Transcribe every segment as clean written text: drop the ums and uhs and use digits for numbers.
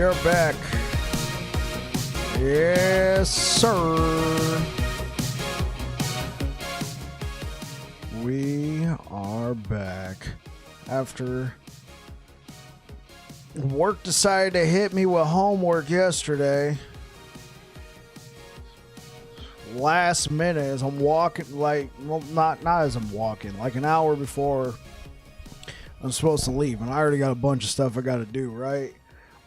are back. Yes, sir. We are back. After work decided to hit me with homework yesterday. Last minute as I'm walking, not as I'm walking, like an hour before I'm supposed to leave, and I already got a bunch of stuff I got to do, right?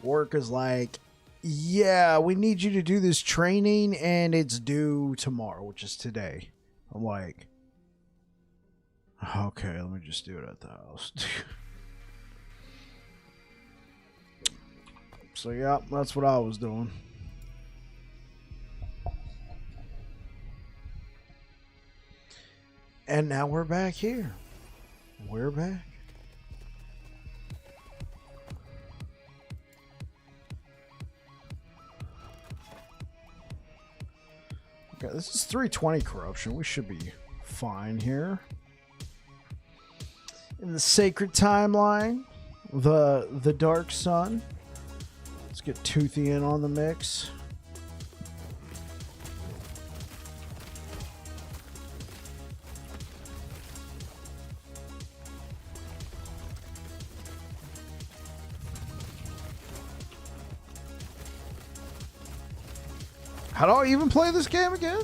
Work is like, yeah, we need you to do this training, and it's due tomorrow, which is today. I'm like, okay, let me just do it at the house. So, yeah, that's what I was doing. And now we're back here. We're back. Okay, this is 320 corruption. We should be fine here. In the sacred timeline, the dark sun. Let's get Toothy in on the mix. How do I even play this game again?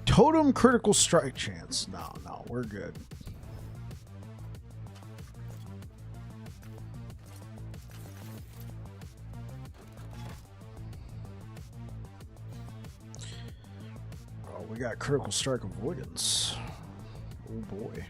Totem critical strike chance. No, we're good. Oh, we got critical strike avoidance. Oh boy.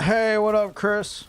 Hey, what up, Chris?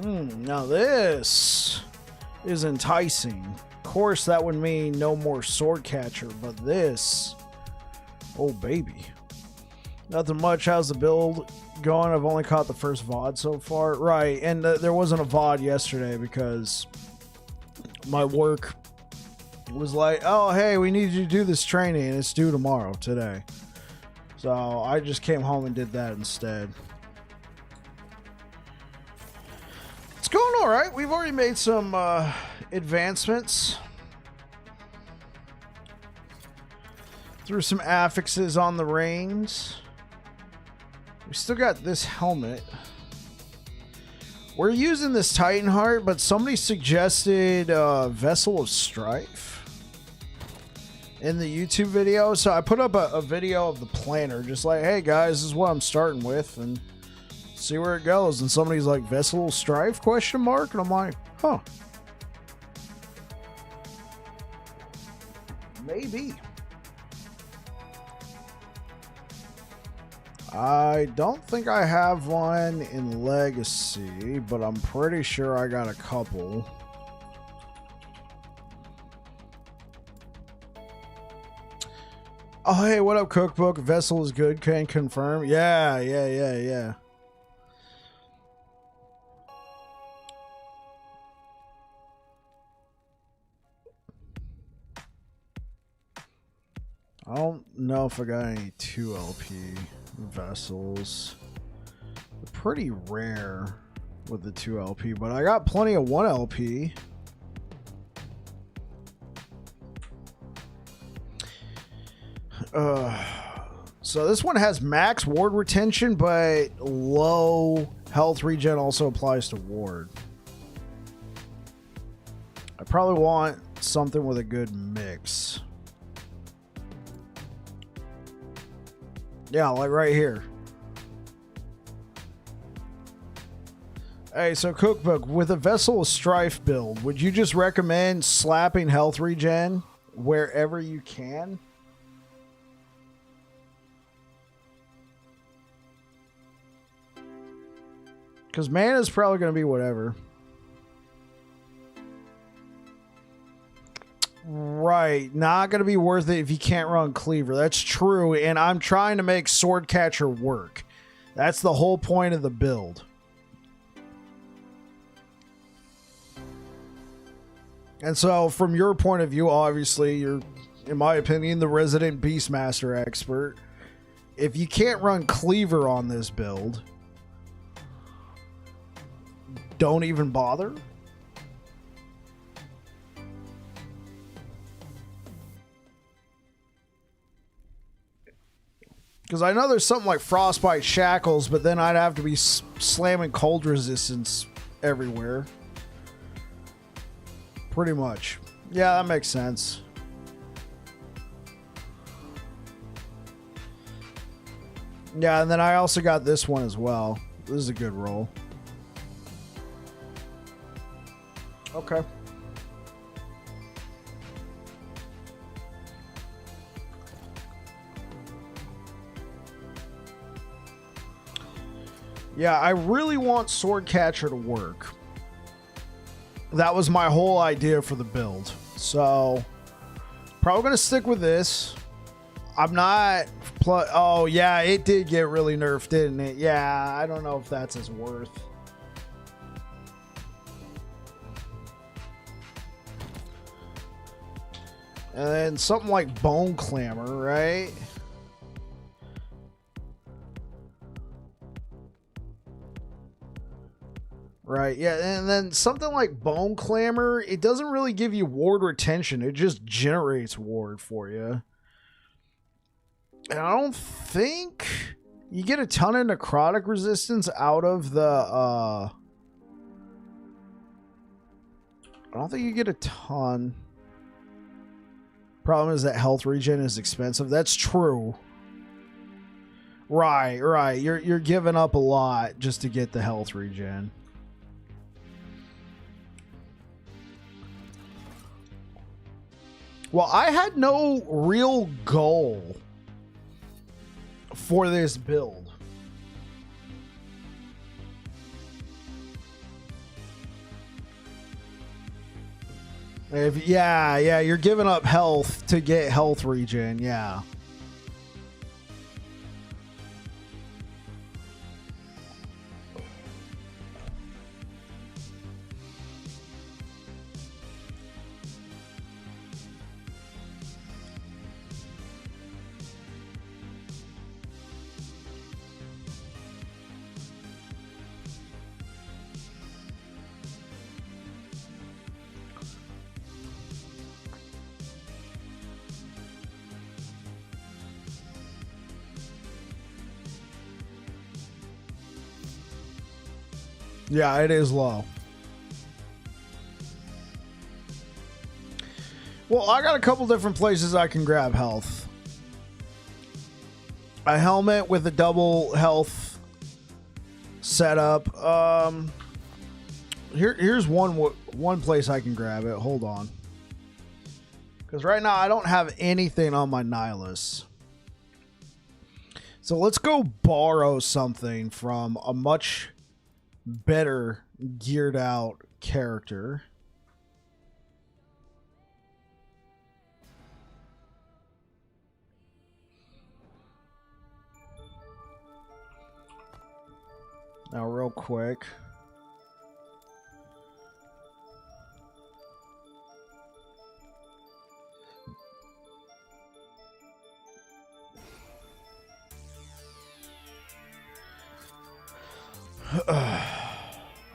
Now this is enticing. Of course, that would mean no more sword catcher, but this, oh baby, nothing much. How's the build going? I've only caught the first VOD so far. Right, and there wasn't a VOD yesterday because my work was like, oh hey, we need you to do this training and it's due tomorrow, today. So I just came home and did that instead. It's going all right. We've already made some advancements. Threw some affixes on the reins. We still got this helmet. We're using this Titan Heart, but somebody suggested Vessel of Strife in the YouTube video. So I put up a video of the planner, just like, hey guys, this is what I'm starting with, and see where it goes. And somebody's like, Vessel of Strife, question mark? And I'm like, huh. Maybe. I don't think I have one in Legacy, but I'm pretty sure I got a couple. Oh, hey, what up, Cookbook? Vessel is good, can confirm. Yeah. I don't know if I got any 2 LP vessels. They're pretty rare with the 2 LP, but I got plenty of 1 LP. So this one has max ward retention, but low health regen also applies to ward. I probably want something with a good mix. Yeah, like right here. Hey, so Cookbook, with a Vessel of Strife build, would you just recommend slapping health regen wherever you can? Because mana is probably going to be whatever. Right. Not going to be worth it if you can't run Cleaver. That's true. And I'm trying to make Swordcatcher work. That's the whole point of the build. And so, from your point of view, obviously, you're, in my opinion, the resident Beastmaster expert. If you can't run Cleaver on this build, don't even bother. Because I know there's something like Frostbite Shackles, but then I'd have to be slamming cold resistance everywhere. Pretty much. Yeah, that makes sense. Yeah, and then I also got this one as well. This is a good roll. Okay. Yeah, I really want Swordcatcher to work. That was my whole idea for the build. So, probably going to stick with this. I'm not... Oh, yeah, it did get really nerfed, didn't it? Yeah, I don't know if that's as worth. And then something like Bone Clamor, right? Right, yeah, and then something like Bone Clamor, it doesn't really give you ward retention. It just generates ward for you. And I don't think you get a ton of necrotic resistance out of the, I don't think you get a ton. Problem is that health regen is expensive. That's true. Right. You're giving up a lot just to get the health regen. Well, I had no real goal for this build. Yeah, you're giving up health to get health regen, yeah. Yeah, it is low. Well, I got a couple different places I can grab health. A helmet with a double health setup. Here's one place I can grab it. Hold on. Because right now I don't have anything on my Nihilus. So let's go borrow something from a much better geared out character. Now real quick.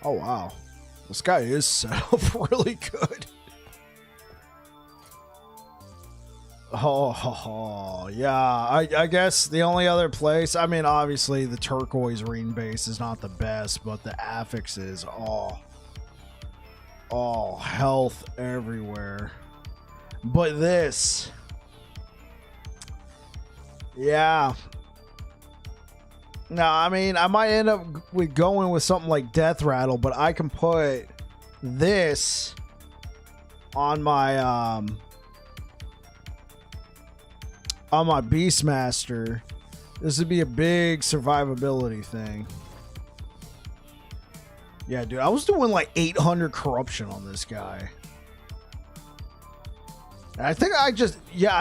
Oh wow, this guy is set up really good. Oh yeah, I guess the only other place, I mean obviously the turquoise ring base is not the best, but the affixes, oh health everywhere. But this, yeah, No, I mean, I might end up with going with something like Death Rattle, but I can put this on my Beastmaster. This would be a big survivability thing. Yeah, dude, I was doing like 800 corruption on this guy. And I think I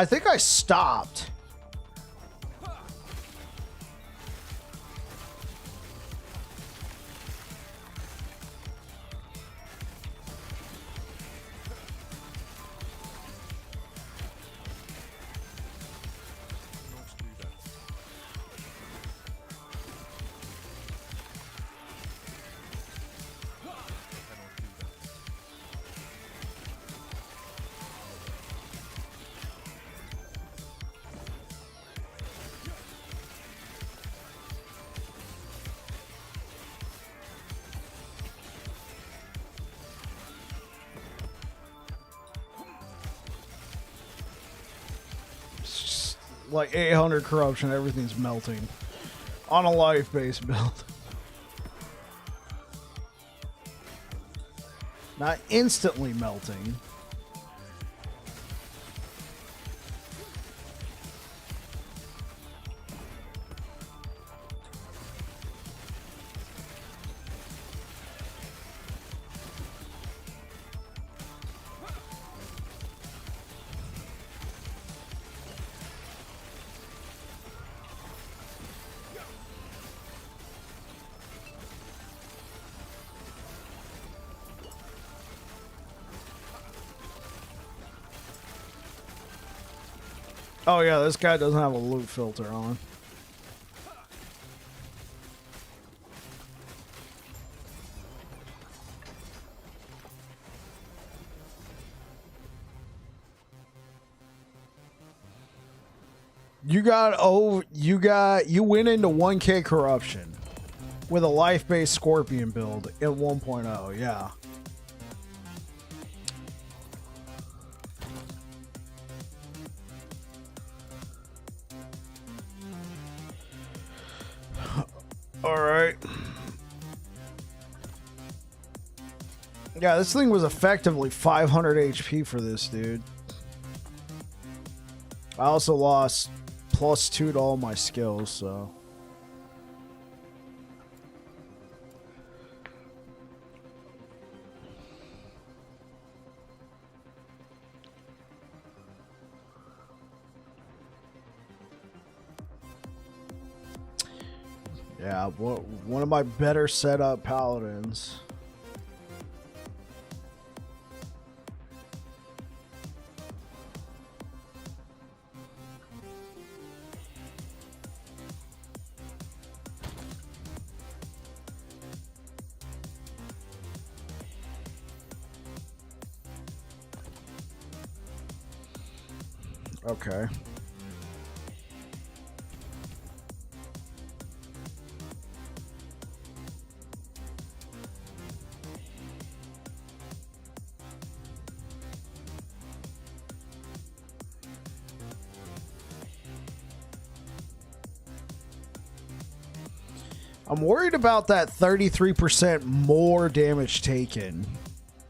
think I stopped. Like 800 corruption, everything's melting on a life-based build. Not instantly melting. Oh yeah, this guy doesn't have a loot filter on. You went into 1K corruption with a life-based Scorpion build in 1.0, yeah. Alright. Yeah, this thing was effectively 500 HP for this dude. I also lost +2 to all my skills, so. Yeah, one of my better setup paladins. Okay. I'm worried about that 33% more damage taken.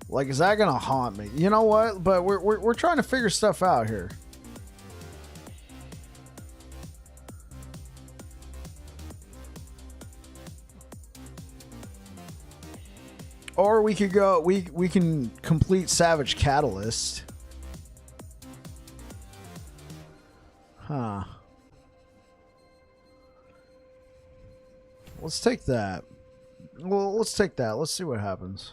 Like, is that gonna haunt me? You know what? But we're trying to figure stuff out here. Or we could go. We can complete Savage Catalyst. Huh. Let's take that. Well, let's take that. Let's see what happens.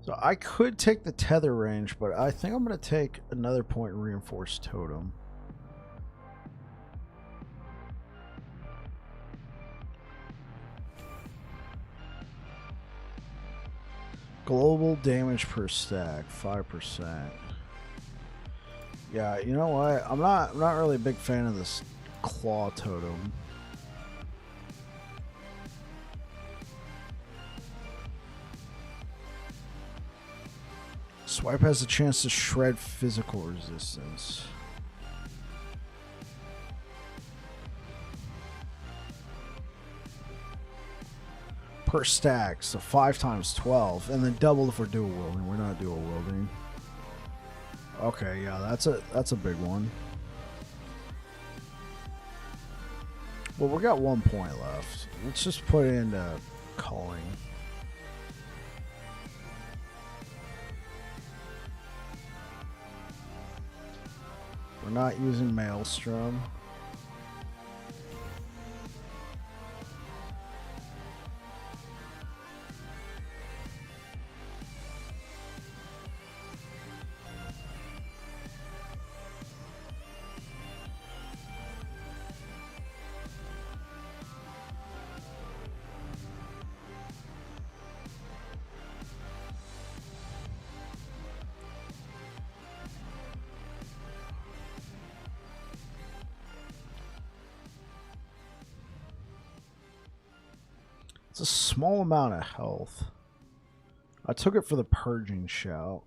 So I could take the tether range, but I think I'm going to take another point reinforced totem. Global damage per stack, 5%. Yeah, you know what? I'm not really a big fan of this claw totem. Swipe has a chance to shred physical resistance. Per stack, so 5 times 12, and then double if we're dual wielding. We're not dual wielding. Okay, yeah, that's a big one. Well, we got 1 point left. Let's just put it into calling. We're not using Maelstrom. It's a small amount of health. I took it for the purging shout.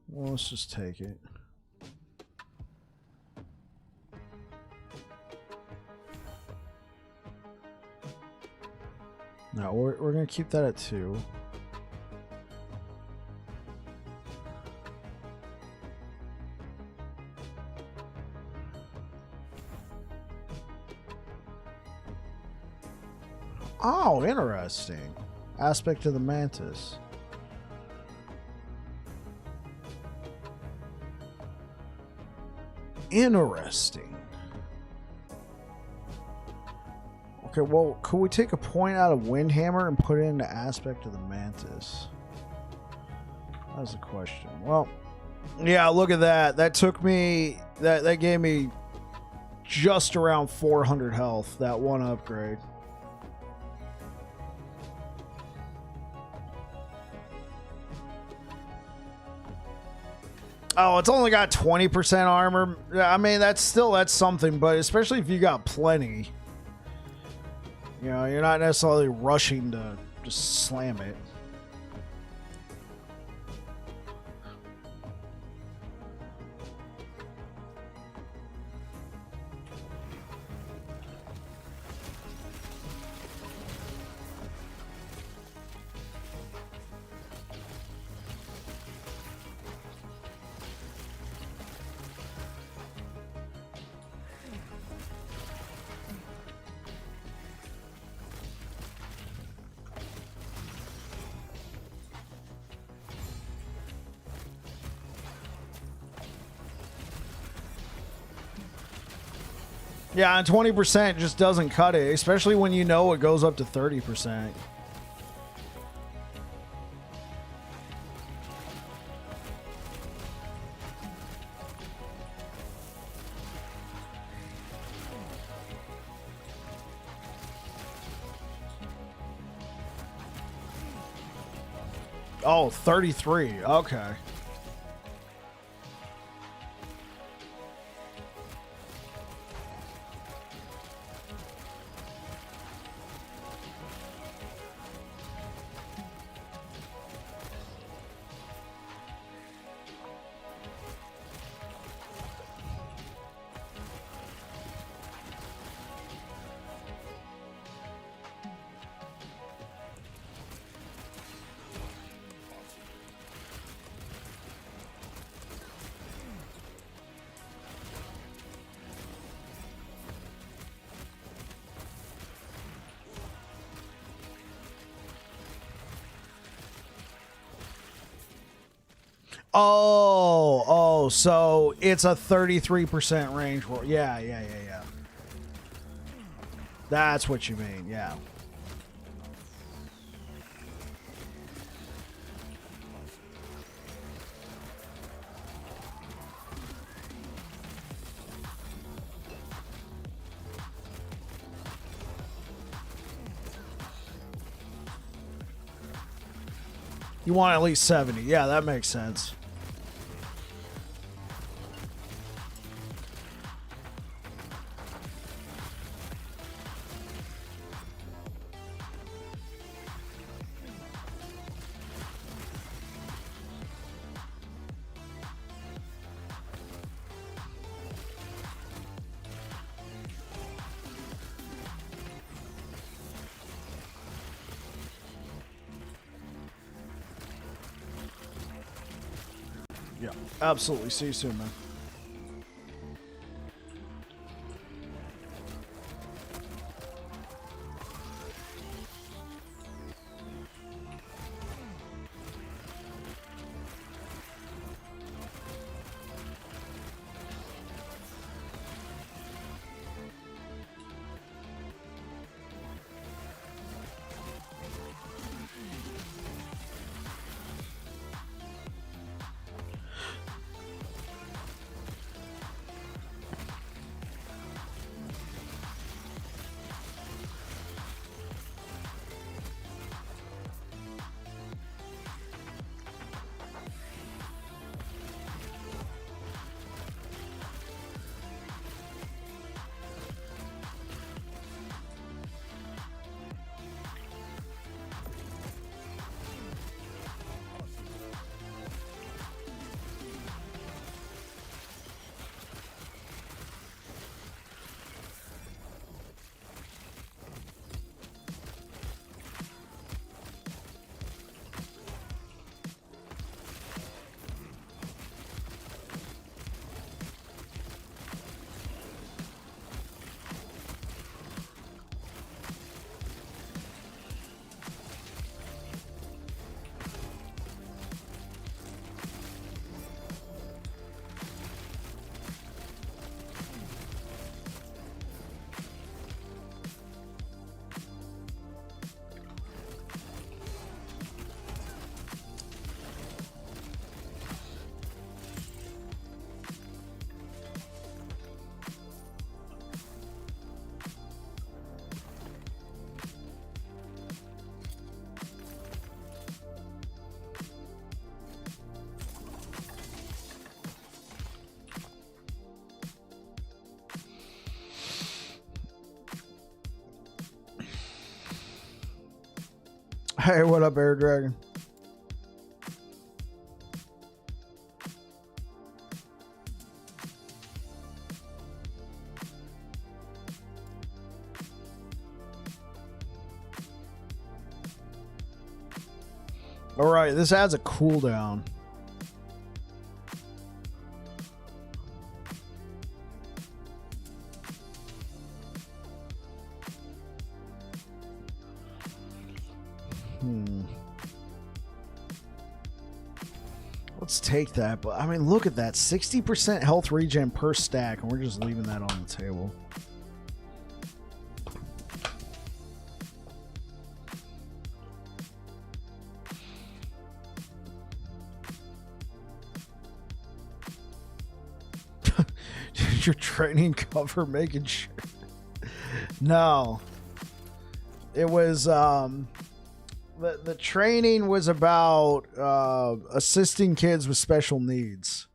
Well, let's just take it. No, we're going to keep that at 2. Oh, interesting. Aspect of the mantis. Interesting. Okay, well, could we take a point out of Windhammer and put it into aspect of the mantis? That's the question. Well, yeah, look at that. That took me... That gave me just around 400 health, that one upgrade. Oh, it's only got 20% armor. I mean, that's something, but especially if you got plenty. You know, you're not necessarily rushing to just slam it. Yeah, and 20% just doesn't cut it, especially when you know it goes up to 30%. Oh, 33. Okay. Oh, so it's a 33% range. Yeah. That's what you mean, yeah. You want at least 70. Yeah, that makes sense. Yeah, absolutely. See you soon, man. Hey, what up, Air Dragon? All right, this adds a cooldown. Let's take that. But I mean, look at that. 60% health regen per stack, and we're just leaving that on the table. Your training cover making sure. No. It was the training was about assisting kids with special needs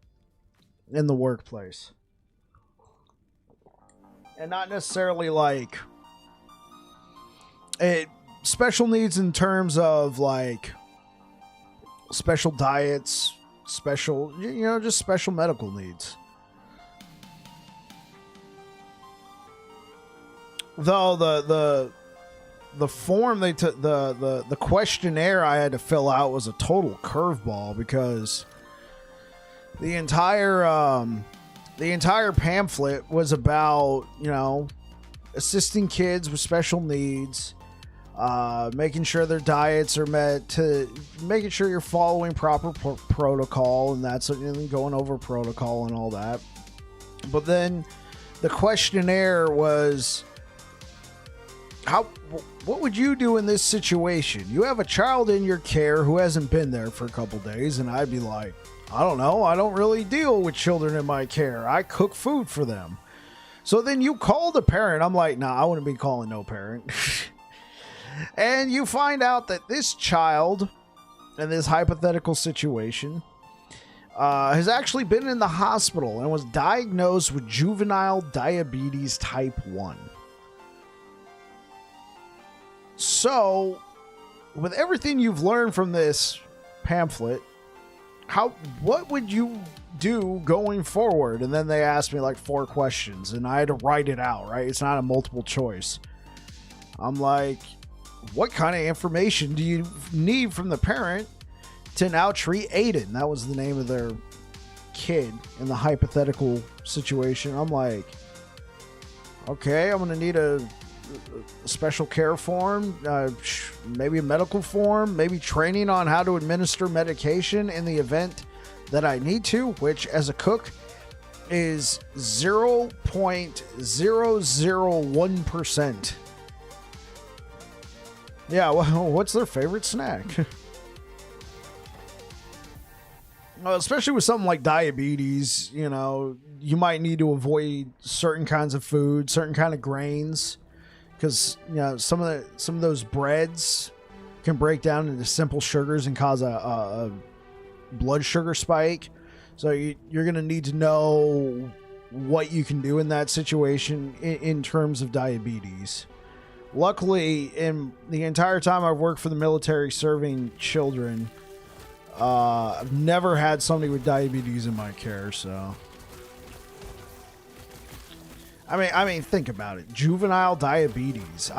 in the workplace. And not necessarily like special needs in terms of like special diets, special, just special medical needs. Though the form they took, the questionnaire I had to fill out was a total curveball, because the entire pamphlet was about, assisting kids with special needs, making sure their diets are met, to making sure you're following proper protocol, and that's going over protocol and all that. But then the questionnaire was, what would you do in this situation? You have a child in your care who hasn't been there for a couple days, and I'd be like, I don't know. I don't really deal with children in my care. I cook food for them. So then you call the parent. I'm like, nah, I wouldn't be calling no parent. And you find out that this child in this hypothetical situation has actually been in the hospital and was diagnosed with juvenile diabetes type 1. So, with everything you've learned from this pamphlet, what would you do going forward? And then they asked me like 4 questions, and I had to write it out, right? It's not a multiple choice. I'm like, what kind of information do you need from the parent to now treat Aiden? That was the name of kid in the hypothetical situation, I'm like, okay, I'm going to need a special care form, maybe a medical form, maybe training on how to administer medication in the event that I need to, which as a cook is 0.001%. Yeah, well, what's their favorite snack? Especially with something like diabetes, you know, you might need to avoid certain kinds of food, certain kind of grains, because you know some of those breads can break down into simple sugars and cause a blood sugar spike. So you're going to need to know what you can do in that situation in terms of diabetes. Luckily, in the entire time I've worked for the military serving children, I've never had somebody with diabetes in my care. So, I mean, think about it. Juvenile diabetes.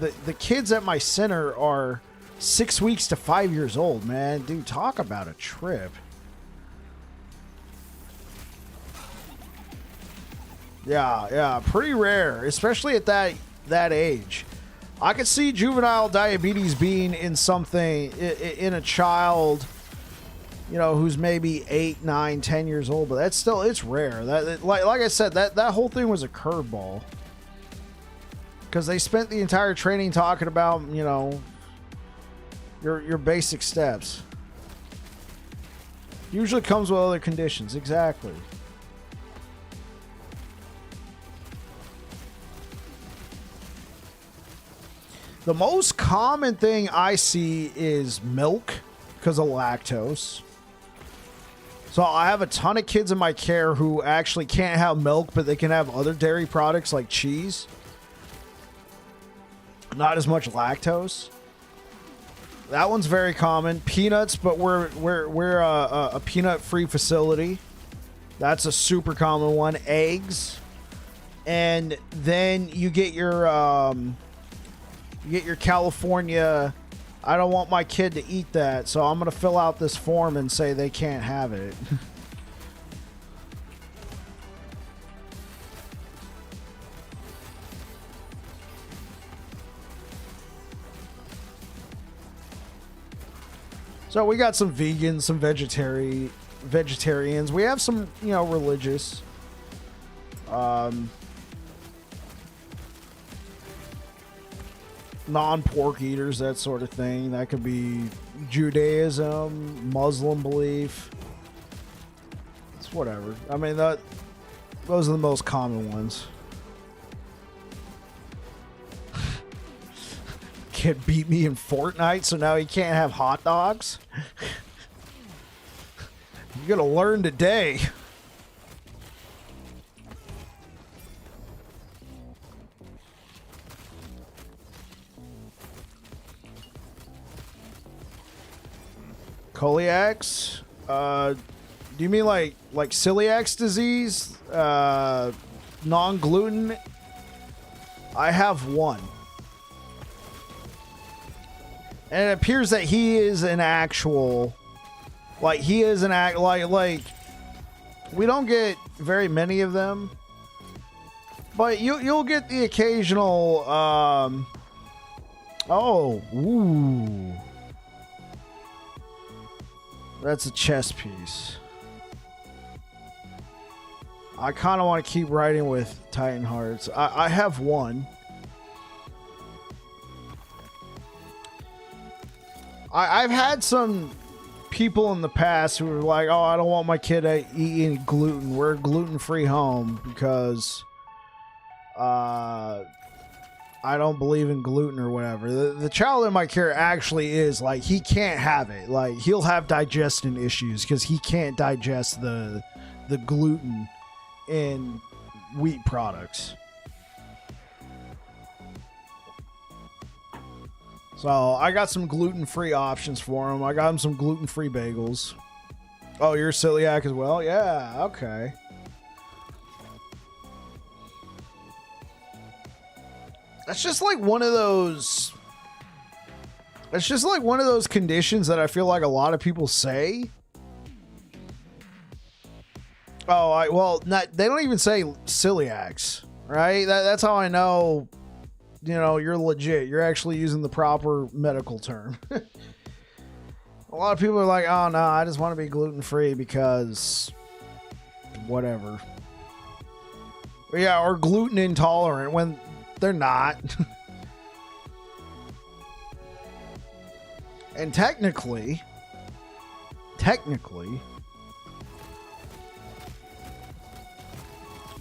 The kids at my center are 6 weeks to 5 years old, man. Dude, talk about a trip. Yeah, pretty rare, especially at that age. I could see juvenile diabetes being in something in a child, you know, who's maybe 8, 9, 10 years old, but that's still, it's rare. That like I said, that whole thing was a curveball, because they spent the entire training talking about, you know, your basic steps. Usually comes with other conditions. Exactly. The most common thing I see is milk because of lactose. So I have a ton of kids in my care who actually can't have milk, but they can have other dairy products like cheese. Not as much lactose. That one's very common. Peanuts, but we're a peanut-free facility. That's a super common one. Eggs, and then you get your California. I don't want my kid to eat that, so I'm gonna fill out this form and say they can't have it. So we got some vegans, some vegetarians. We have some, you know, religious. Non-pork eaters, that sort of thing. That could be Judaism, Muslim belief. It's whatever. I mean, those are the most common ones. Kid beat me in Fortnite, so now he can't have hot dogs. You're gonna learn today. Celiacs? Do you mean like celiac disease? Non-gluten? I have one. And it appears that he is an actual, like we don't get very many of them, but you'll get the occasional, ooh. That's a chess piece. I kind of want to keep writing with Titan Hearts. I have one. I've had some people in the past who were like, oh, I don't want my kid to eat any gluten. We're a gluten-free home because I don't believe in gluten or whatever. The child in my care actually is like, he can't have it. Like, he'll have digestion issues because he can't digest the gluten in wheat products. So I got some gluten-free options for him. I got him some gluten-free bagels. Oh, you're celiac as well? Yeah, okay. That's just like one of those... It's just like one of those conditions that I feel like a lot of people say. Oh, well, they don't even say celiacs, right? That's how I know, you're legit. You're actually using the proper medical term. A lot of people are like, oh, no, I just want to be gluten-free because whatever. Yeah, or gluten intolerant when they're not. And technically,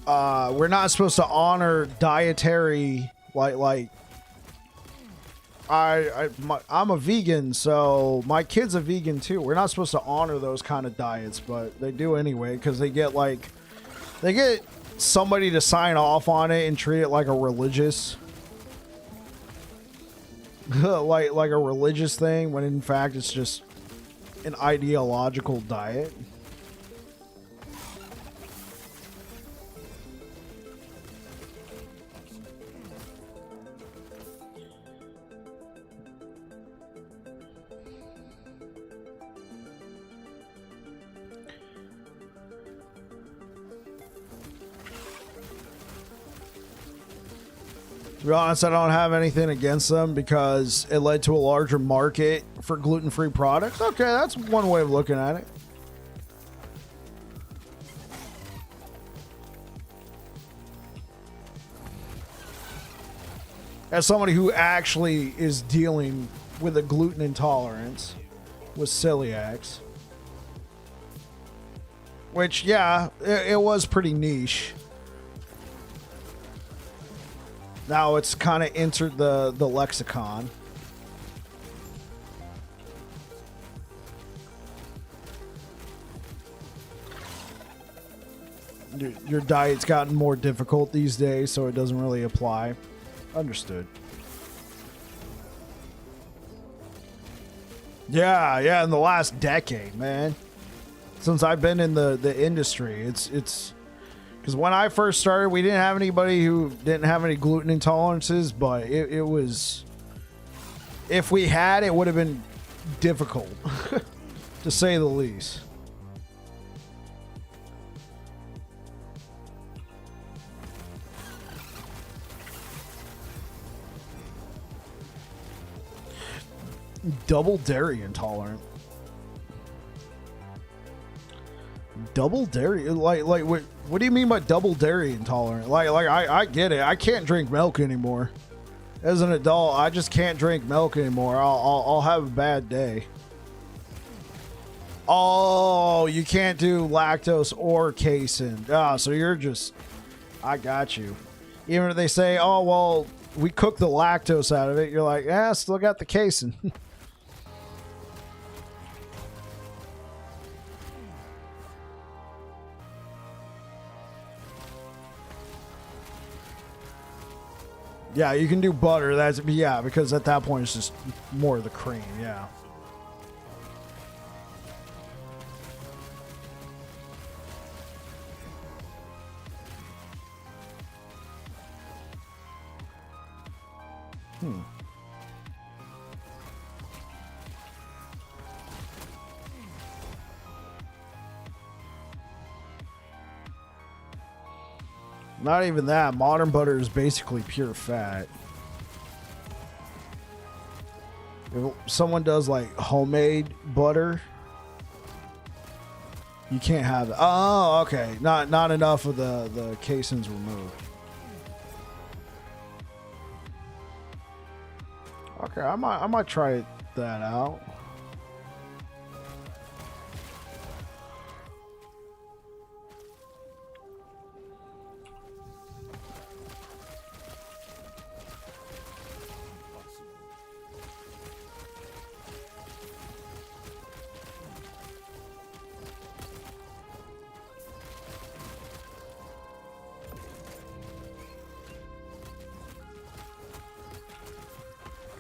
we're not supposed to honor dietary I'm a vegan, so my kid's a vegan too. We're not supposed to honor those kind of diets, but they do anyway because they get somebody to sign off on it and treat it like a religious like a religious thing when in fact it's just an ideological diet. To be honest, I don't have anything against them because it led to a larger market for gluten-free products. Okay, that's one way of looking at it. As somebody who actually is dealing with a gluten intolerance with celiacs, which, yeah, it was pretty niche. Now it's kind of entered the lexicon. Your diet's gotten more difficult these days, so it doesn't really apply. Understood. Yeah, in the last decade, man. Since I've been in the industry, it's because when I first started, we didn't have anybody who didn't have any gluten intolerances, but it was, if we had, it would have been difficult, to say the least. Double dairy intolerant. Double dairy? Like what do you mean by double dairy intolerant? I get it. I can't drink milk anymore. As an adult, I just can't drink milk anymore. I'll have a bad day. Oh, you can't do lactose or casein. So you're just, I got you. Even if they say, oh, well, we cook the lactose out of it, you're like, yeah, still got the casein. Yeah, you can do butter. Yeah, because at that point it's just more of the cream. Yeah. Not even that. Modern butter is basically pure fat. If someone does like homemade butter, you can't have it. Oh, okay. Not enough of the casein's removed. Okay, I might try that out.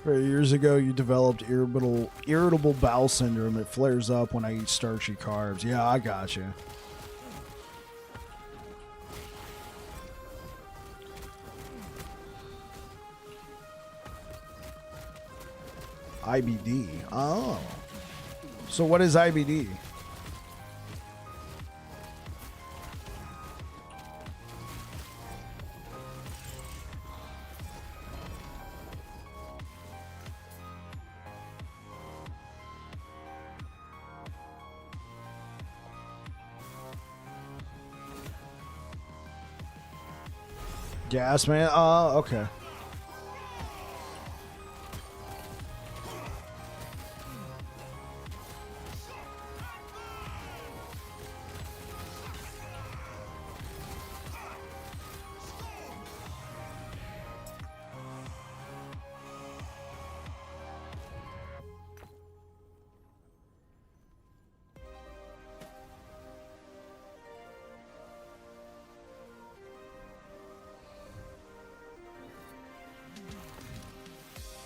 Years ago, you developed irritable bowel syndrome. It flares up when I eat starchy carbs. Yeah, I got you. IBD. Oh. So what is IBD? Gas man. Okay.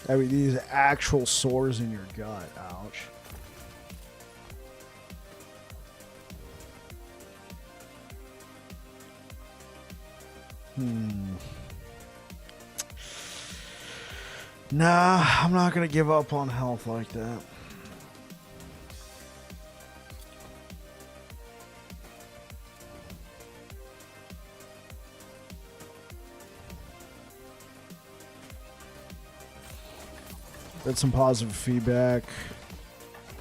I mean, these actual sores in your gut. Ouch. Nah, I'm not gonna give up on health like that. Got some positive feedback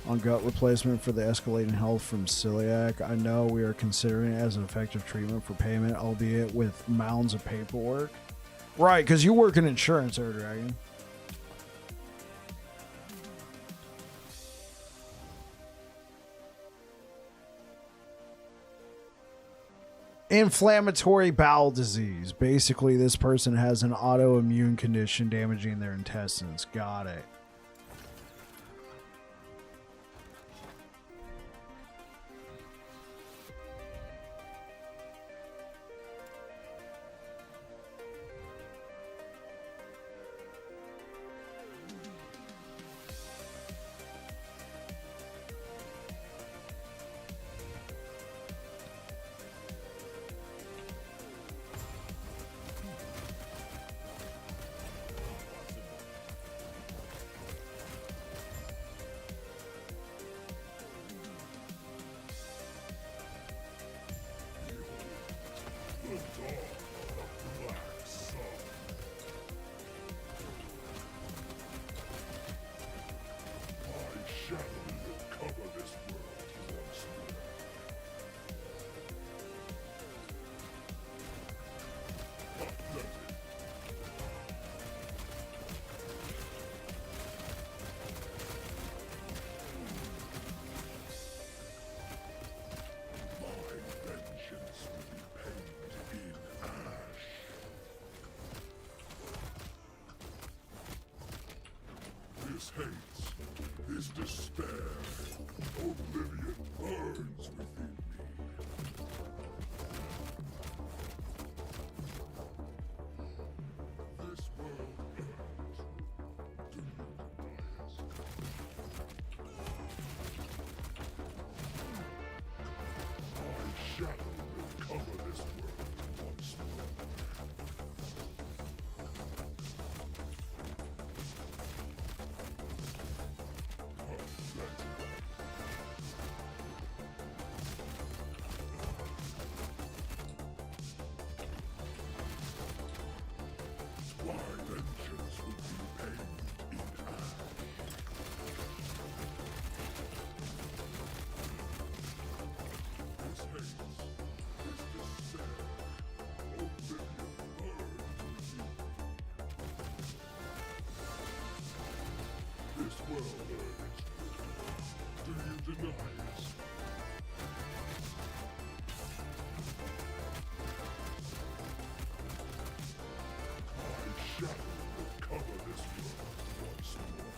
on gut replacement for the escalating health from celiac. I know we are considering it as an effective treatment for payment, albeit with mounds of paperwork. Right, because you work in insurance, Air Dragon. Inflammatory bowel disease. Basically, this person has an autoimmune condition damaging their intestines. Got it. This hates, this despair, oblivion burns within me. This world burns to neutralize. My shadow will cover this world once more. This world urged. Do you deny it? My shadow will cover this world once more.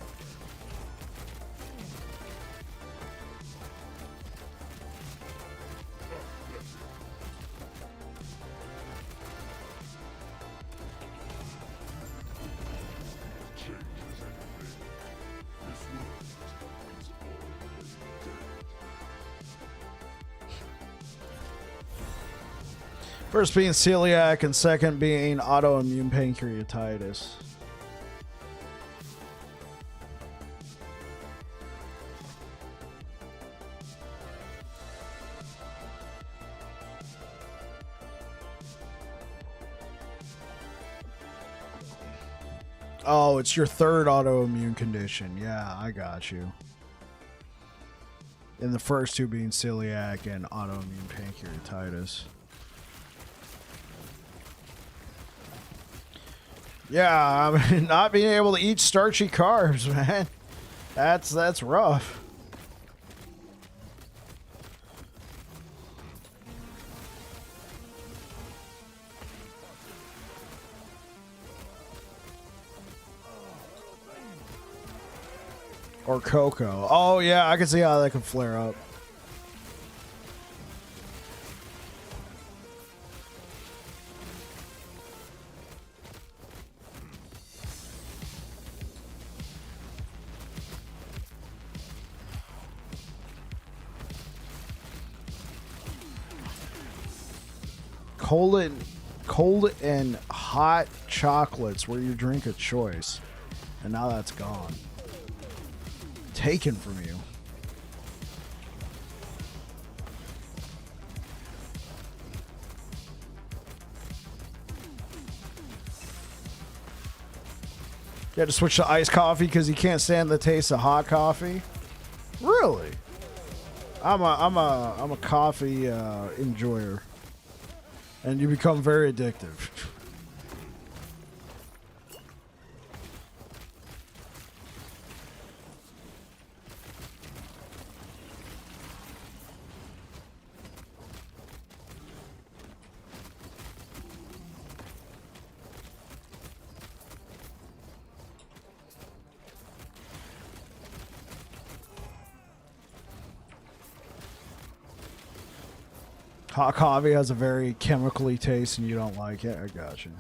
Changes everything. This world is already dead. First being celiac and second being autoimmune pancreatitis. Oh, it's your third autoimmune condition. Yeah, I got you. And the first two being celiac and autoimmune pancreatitis. Yeah, I mean, not being able to eat starchy carbs, man. That's rough. Or cocoa. Oh yeah, I can see how that could flare up. Cold and hot chocolates were your drink of choice, and now that's gone. Taken from you. You had to switch to iced coffee because you can't stand the taste of hot coffee. Really? I'm a coffee enjoyer, and you become very addictive. Hot coffee has a very chemically taste and you don't like it? I got you.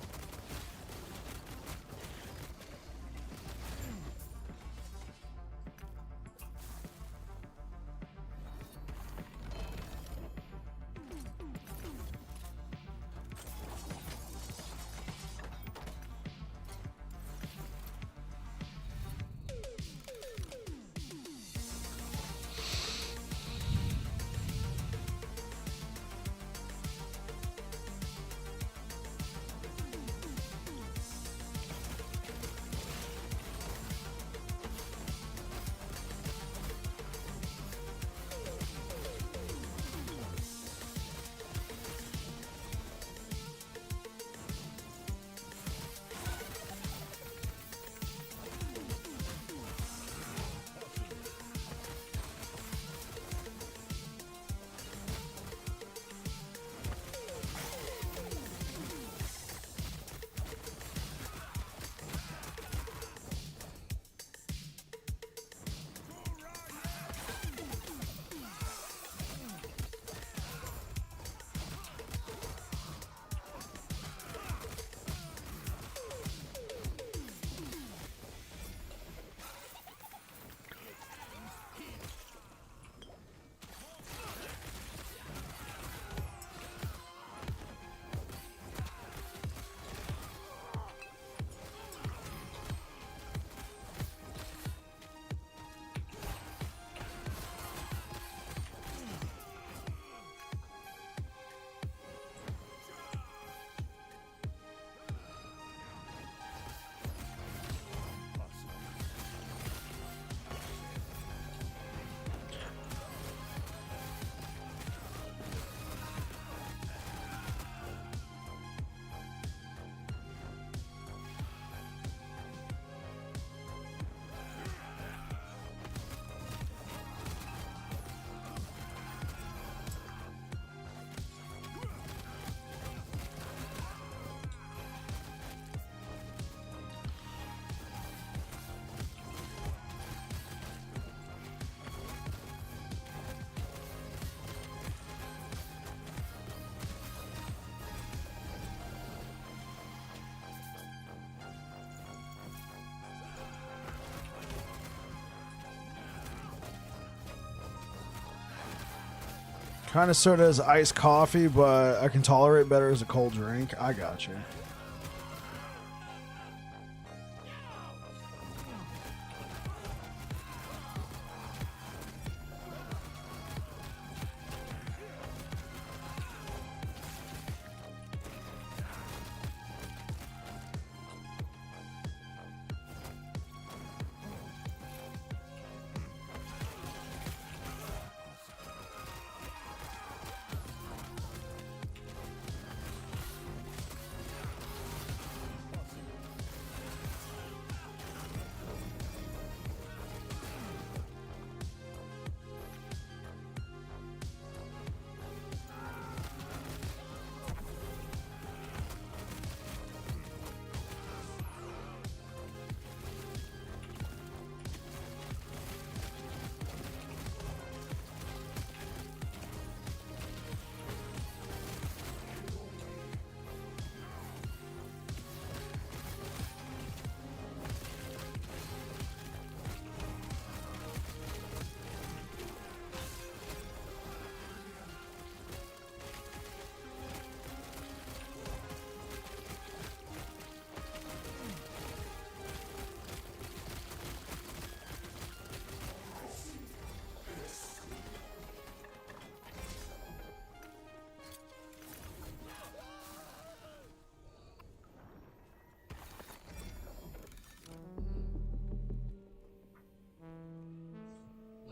Kind of sort of as iced coffee, but I can tolerate better as a cold drink. I got you.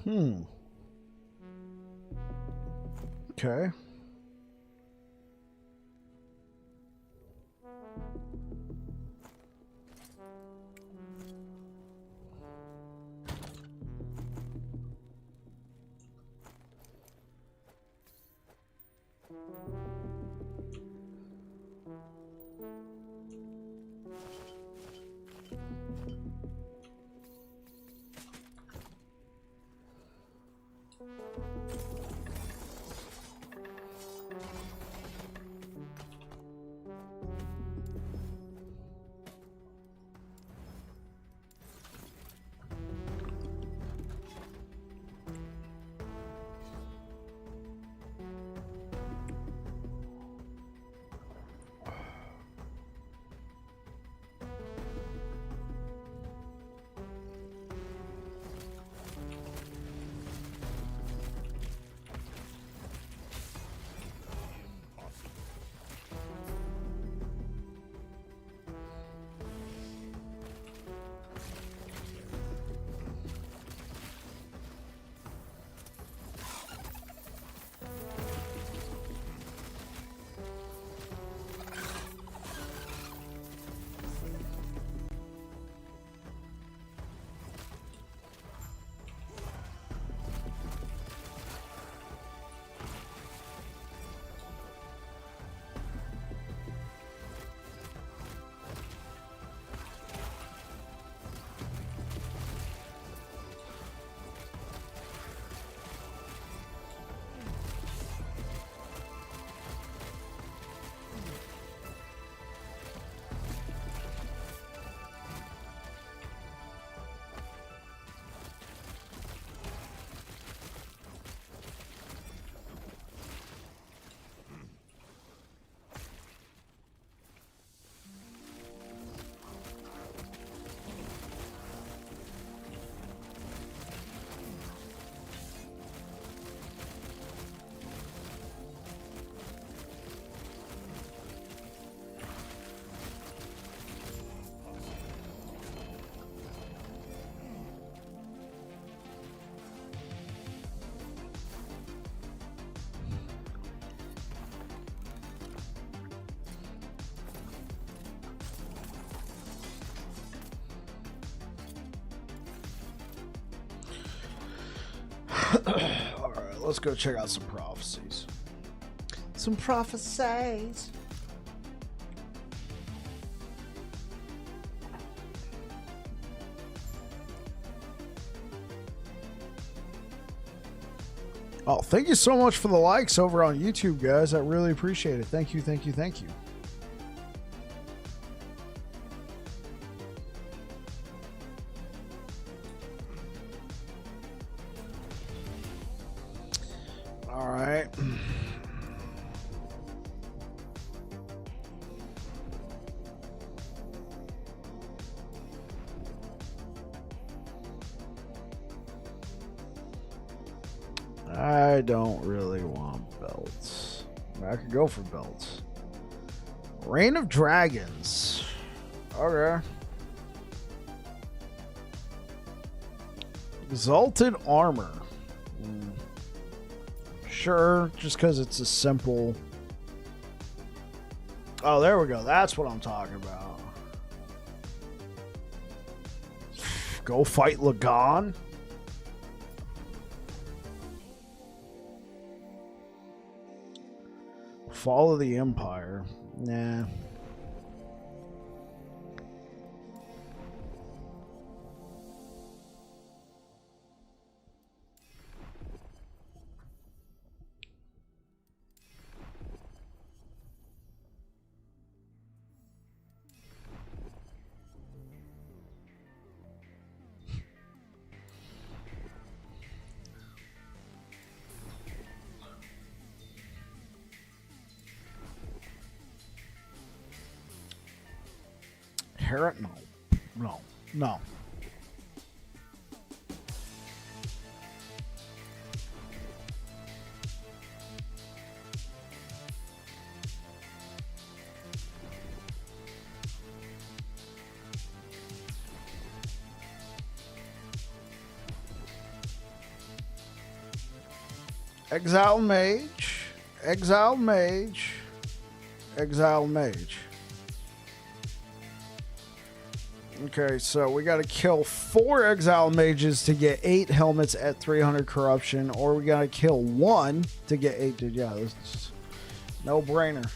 Hmm. Okay. All right, let's go check out some prophecies. Some prophecies. Oh, thank you so much for the likes over on YouTube, guys. I really appreciate it. Thank you, thank you, thank you. All right. I don't really want belts. I could go for belts. Reign of Dragons. Okay. Exalted Armor. Sure, just because it's a simple... Oh, there we go. That's what I'm talking about. Go fight Lagan. Fall of the Empire. Nah. Herod? No. No. No. Exile Mage. Exile Mage. Exile Mage. Okay, so we got to kill 4 Exile Mages to get 8 helmets at 300 corruption, or we got to kill 1 to get 8. Yeah, this is no brainer.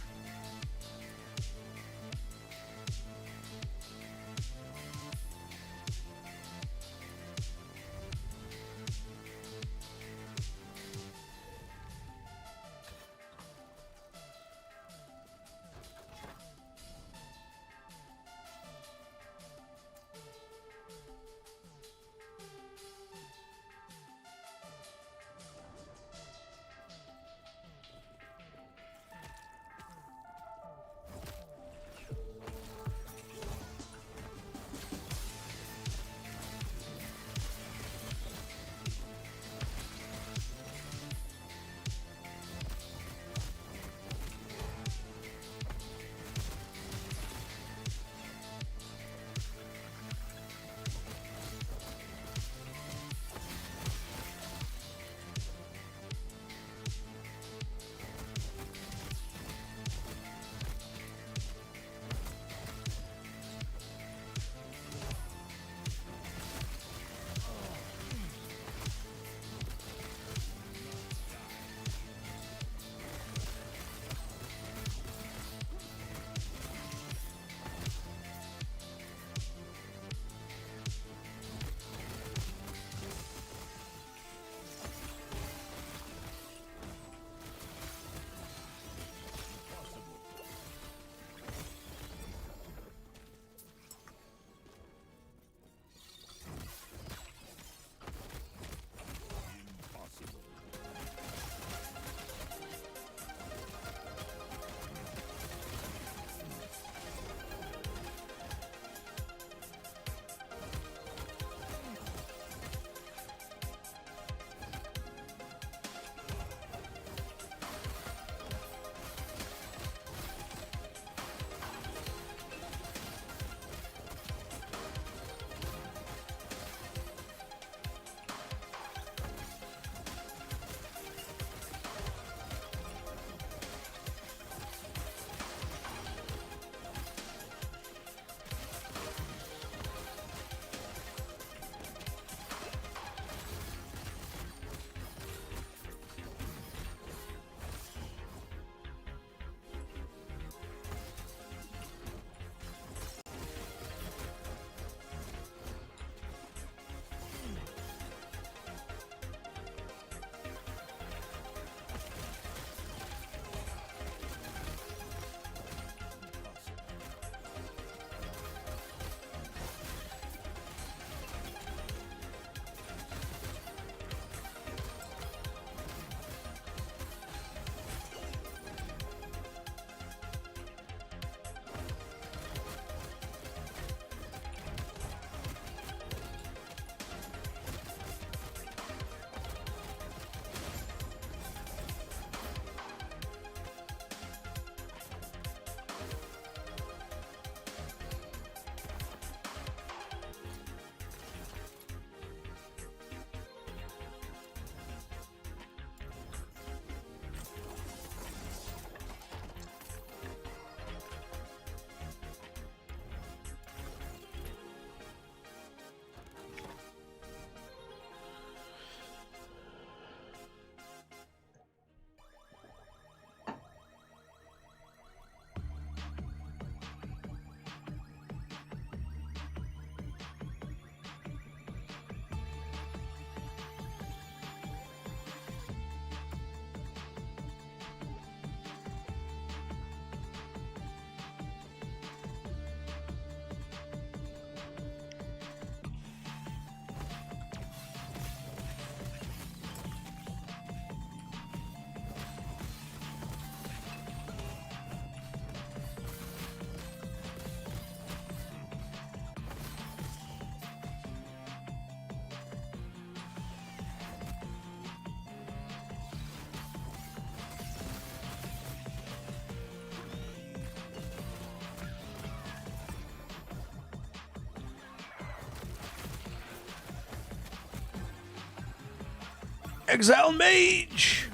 Exile Mage!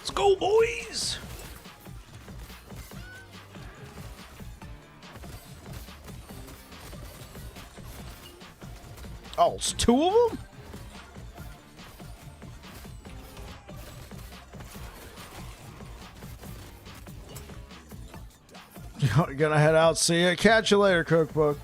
Let's go, boys! Oh, it's two of them? You're gonna head out, see ya. Catch you later, Cookbook.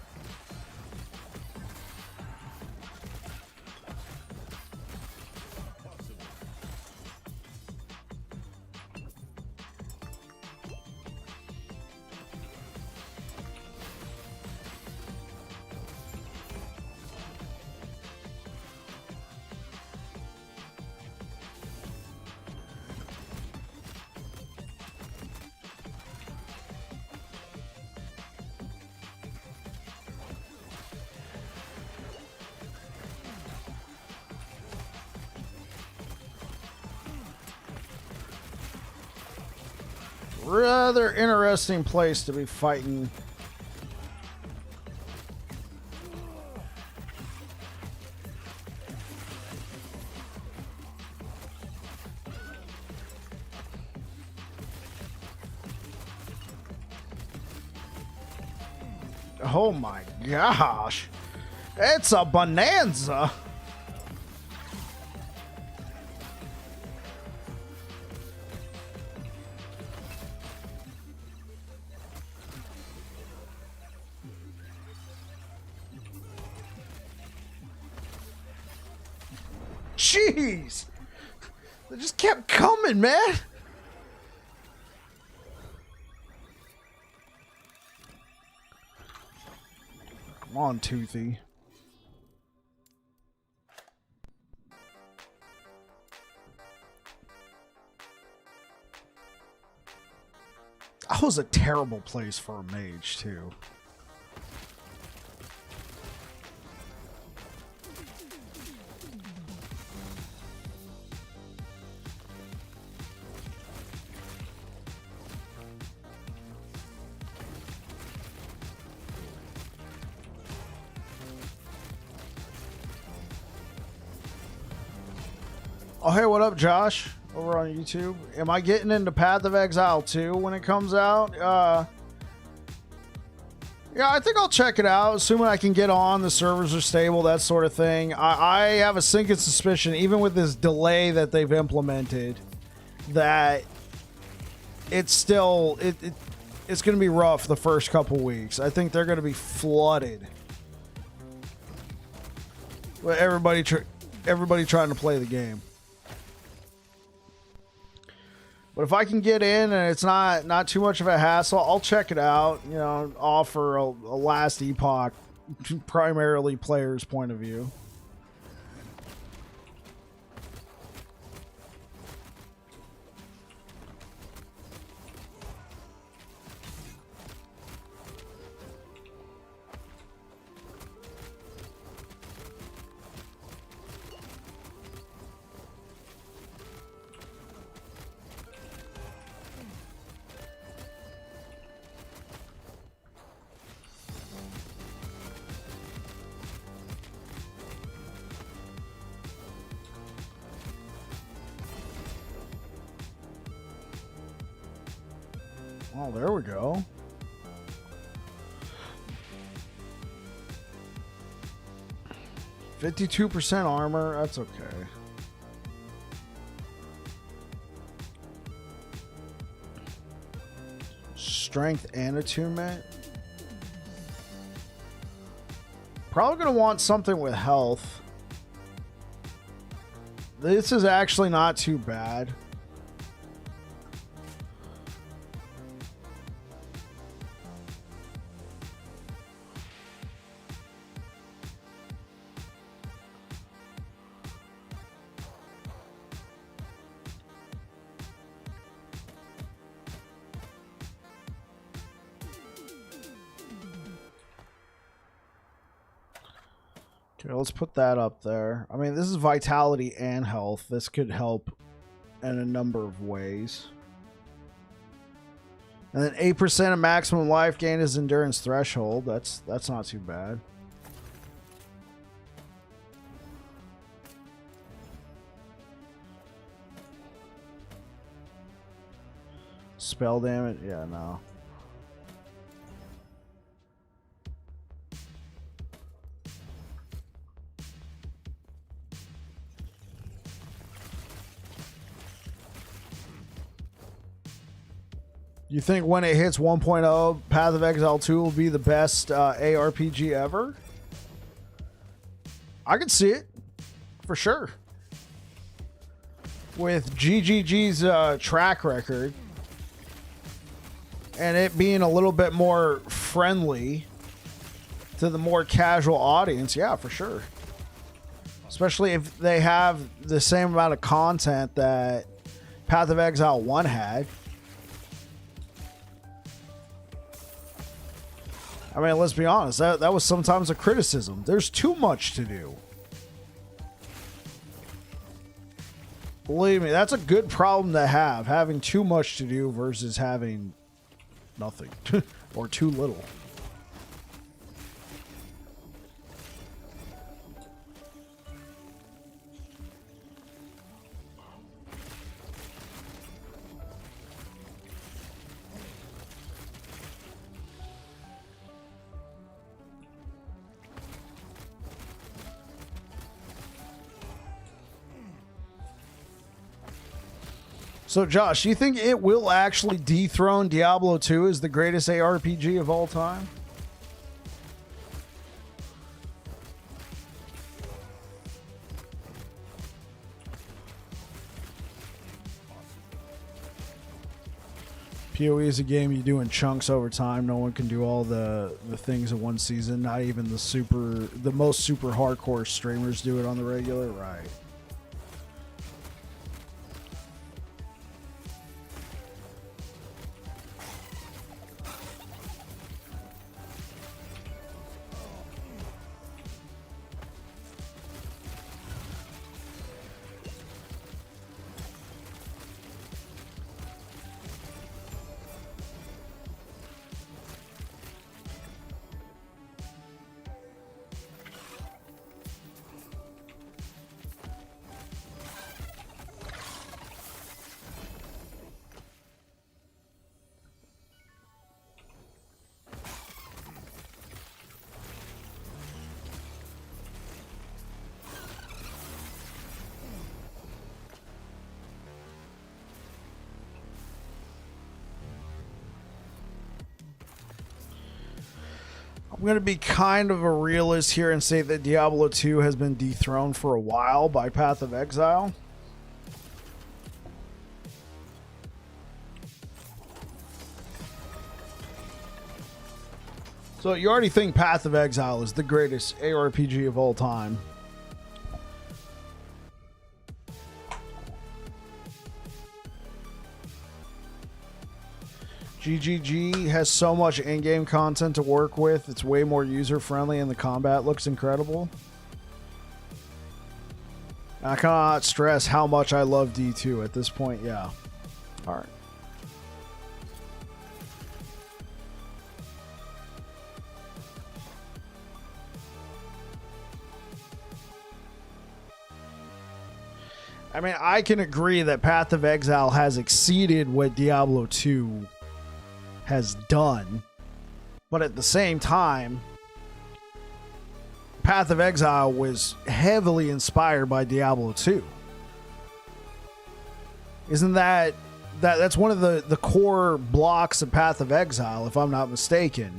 Rather interesting place to be fighting. Oh my gosh. It's a bonanza. Jeez! They just kept coming, man! Come on, Toothy. That was a terrible place for a mage, too. Oh, hey, what up, Josh? Over on YouTube. Am I getting into Path of Exile 2 when it comes out? Yeah, I think I'll check it out, assuming I can get on, the servers are stable, that sort of thing. I have a sinking suspicion, even with this delay that they've implemented, that it's still... it's going to be rough the first couple weeks. I think they're going to be flooded. With everybody trying to play the game. But if I can get in and it's not too much of a hassle, I'll check it out. You know, offer a last Epoch, primarily player's point of view. Oh, there we go. %52 armor. That's okay. Strength and attunement. Probably going to want something with health. This is actually not too bad. Okay, let's put that up there. I mean, this is vitality and health. This could help in a number of ways. And then 8% of maximum life gain is endurance threshold. That's not too bad. Spell damage? Yeah, no. You think when it hits 1.0, Path of Exile 2 will be the best ARPG ever? I could see it. For sure. With GGG's track record and it being a little bit more friendly to the more casual audience, yeah, for sure. Especially if they have the same amount of content that Path of Exile 1 had. I mean, let's be honest, that was sometimes a criticism. There's too much to do. Believe me, that's a good problem to have, having too much to do versus having nothing or too little. So, Josh, you think it will actually dethrone Diablo 2 as the greatest ARPG of all time? PoE is a game you do in chunks over time. No one can do all the things in one season. Not even the most super hardcore streamers do it on the regular, right? I'm going to be kind of a realist here and say that Diablo 2 has been dethroned for a while by Path of Exile. So you already think Path of Exile is the greatest ARPG of all time. GGG has so much in-game content to work with. It's way more user-friendly and the combat looks incredible. I cannot stress how much I love D2 at this point. Yeah. All right. I mean, I can agree that Path of Exile has exceeded what Diablo 2 has done, but at the same time, Path of Exile was heavily inspired by Diablo 2. Isn't that's one of the core blocks of Path of Exile, if I'm not mistaken?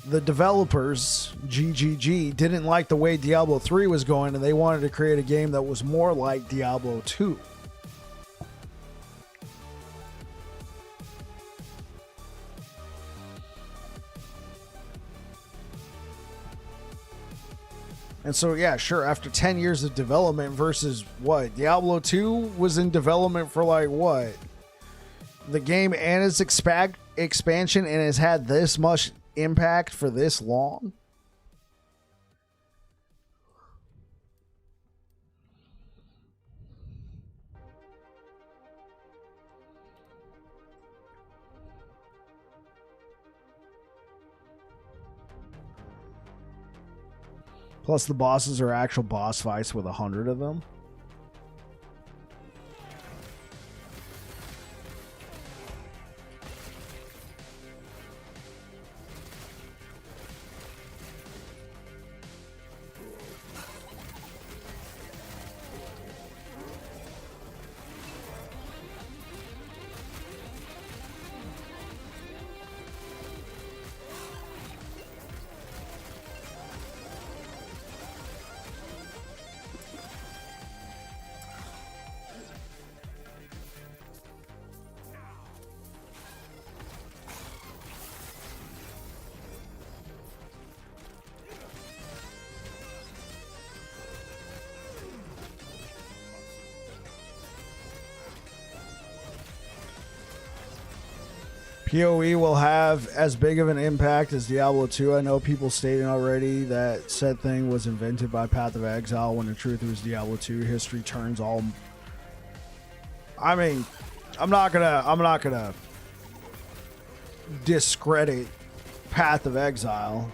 The developers, GGG, didn't like the way Diablo 3 was going, and they wanted to create a game that was more like Diablo 2. And so, yeah, sure, after 10 years of development versus what? Diablo 2 was in development for like what? The game and its expansion, and has had this much impact for this long? Plus the bosses are actual boss fights with 100 of them. PoE will have as big of an impact as Diablo 2. I know people stating already that said thing was invented by Path of Exile when in truth it was Diablo 2. History turns all. I mean, I'm not gonna discredit Path of Exile.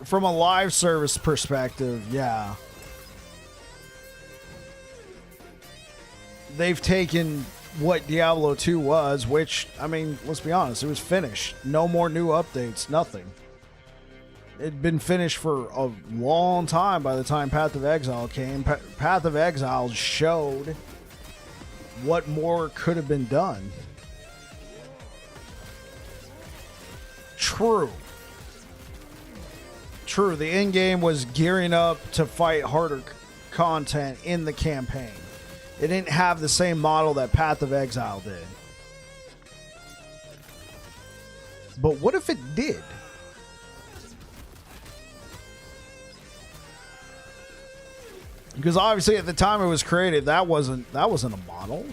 From a live service perspective, yeah. They've taken what Diablo 2 was, which, I mean, let's be honest, it was finished. No more new updates, nothing. It'd been finished for a long time by the time Path of Exile came. Path of Exile showed what more could have been done. True, the end game was gearing up to fight harder content in the campaign. It didn't have the same model that Path of Exile did. But what if it did? Because obviously at the time it was created, that wasn't a model.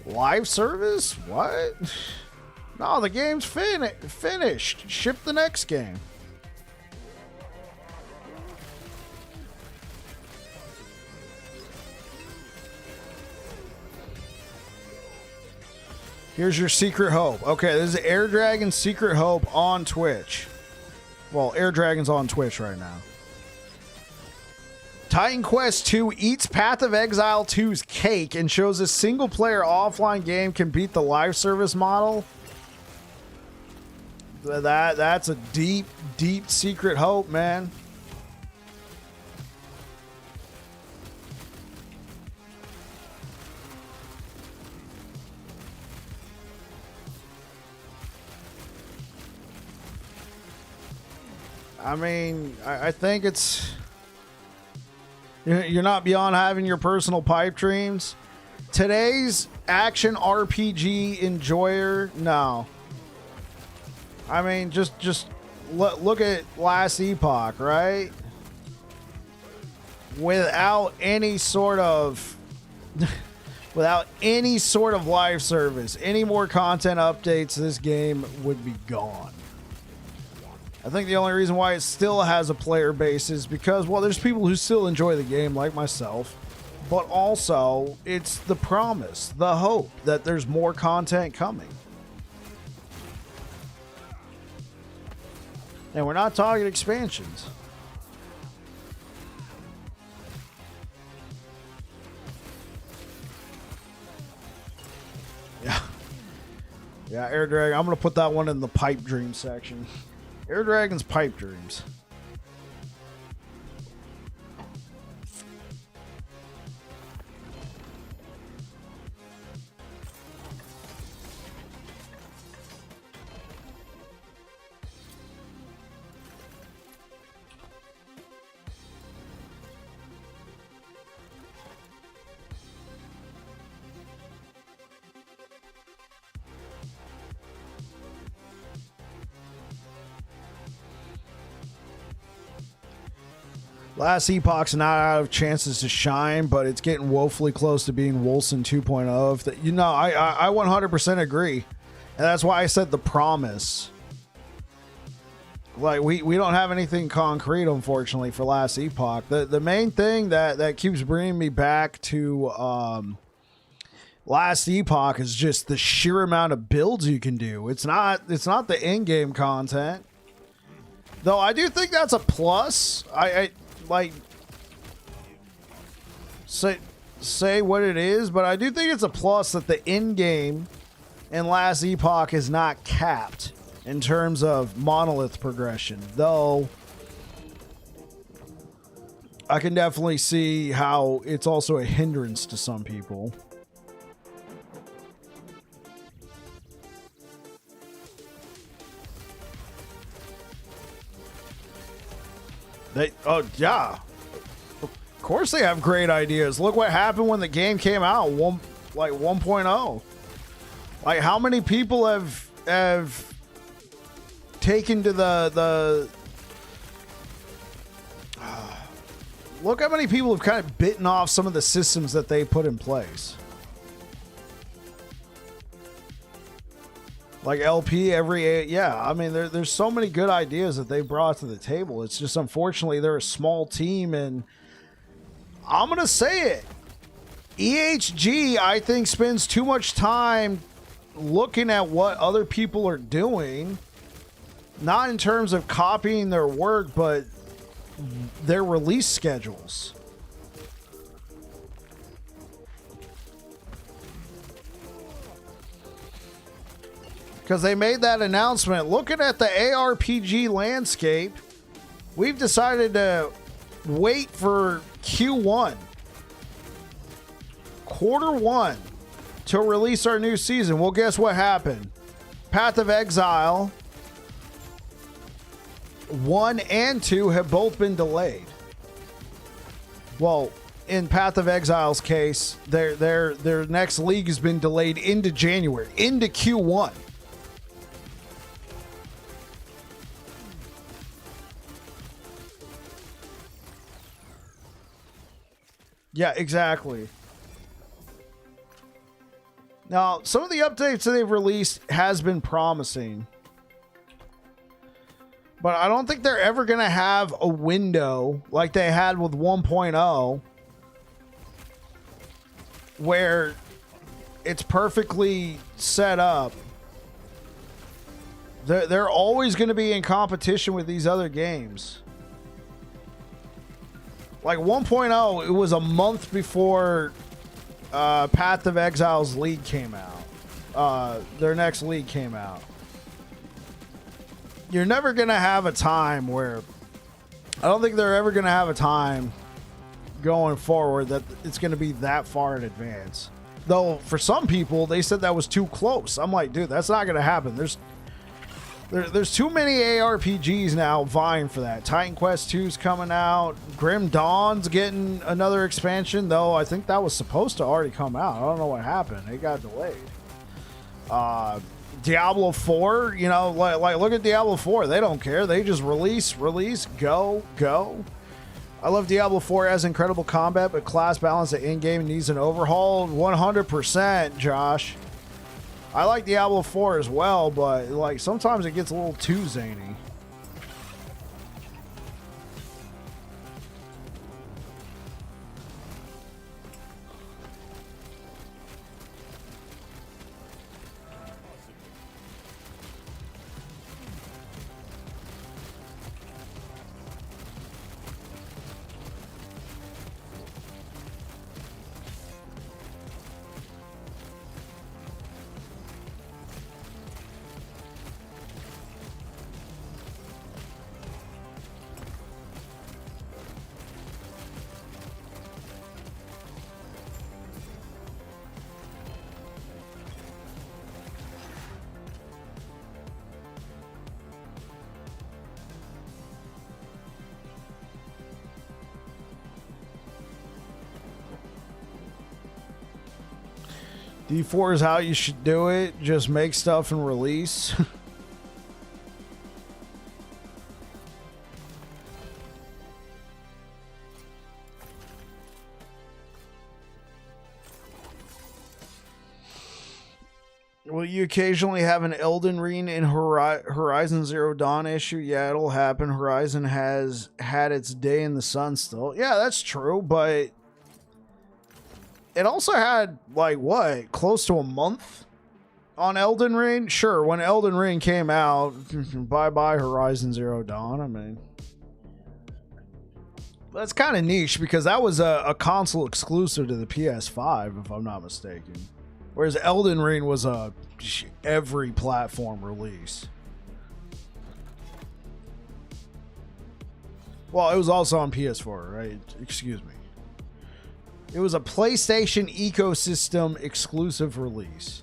Live service? What? No, the game's finished. Ship the next game. Here's your secret hope. Okay, this is Air Dragon's secret hope on Twitch. Well, Air Dragon's on Twitch right now. Titan Quest 2 eats Path of Exile 2's cake and shows a single-player offline game can beat the live service model. That's a deep, deep secret hope, man. I mean, I think it's... You're not beyond having your personal pipe dreams. Today's action RPG enjoyer, no. I mean, just look at last Epoch, right? Without any sort of... without any sort of live service, any more content updates, this game would be gone. I think the only reason why it still has a player base is because, well, there's people who still enjoy the game, like myself, but also it's the promise, the hope that there's more content coming. And we're not talking expansions. Yeah. Yeah, Air Dragon. I'm going to put that one in the pipe dream section. Air Dragon's pipe dreams. Last Epoch's not out of chances to shine, but it's getting woefully close to being Wolcen 2.0. You know, I 100% agree. And that's why I said the promise. Like, we don't have anything concrete, unfortunately, for last Epoch. The main thing that keeps bringing me back to last Epoch is just the sheer amount of builds you can do. It's not the in-game content. Though I do think that's a plus. I like say what it is, but I do think it's a plus that the in-game in last Epoch is not capped in terms of monolith progression, though I can definitely see how it's also a hindrance to some people. Oh yeah, of course they have great ideas. Look what happened when the game came out, 1.0. Like, how many people have taken to the look how many people have kind of bitten off some of the systems that they put in place. Like LP every, yeah. I mean, there's so many good ideas that they brought to the table. It's just unfortunately they're a small team, and I'm gonna say it. EHG, I think, spends too much time looking at what other people are doing, not in terms of copying their work, but their release schedules. Because they made that announcement. Looking at the ARPG landscape, we've decided to wait for Q1, Q1, to release our new season. Well, guess what happened? Path of Exile 1 and 2 have both been delayed. Well, in Path of Exile's case, their next league has been delayed into January, into Q1. Yeah, exactly. Now, some of the updates that they've released has been promising. But I don't think they're ever going to have a window like they had with 1.0 where it's perfectly set up. They're always going to be in competition with these other games. Like 1.0, it was a month before Path of Exile's league came out. Their next league came out. You're never going to have a time where... I don't think they're ever going to have a time going forward that it's going to be that far in advance. Though, for some people, they said that was too close. I'm like, dude, that's not going to happen. There's too many ARPGs now vying for that. Titan Quest 2's coming out. Grim Dawn's getting another expansion, though I think that was supposed to already come out. I don't know what happened. It got delayed. Diablo 4, you know, like look at Diablo 4. They don't care. They just release, go. I love Diablo 4 as incredible combat, but class balance at in-game needs an overhaul. 100%, Josh. I like Diablo 4 as well, but like sometimes it gets a little too zany. D4 is how you should do it. Just make stuff and release. Will you occasionally have an Elden Ring in Horizon Zero Dawn issue? Yeah, it'll happen. Horizon has had its day in the sun still. Yeah, that's true, but it also had, like, what, close to a month on Elden Ring? Sure, when Elden Ring came out, bye-bye Horizon Zero Dawn. I mean, that's kind of niche because that was a console exclusive to the PS5, if I'm not mistaken. Whereas Elden Ring was a every platform release. Well, it was also on PS4, right? Excuse me. It was a PlayStation ecosystem exclusive release.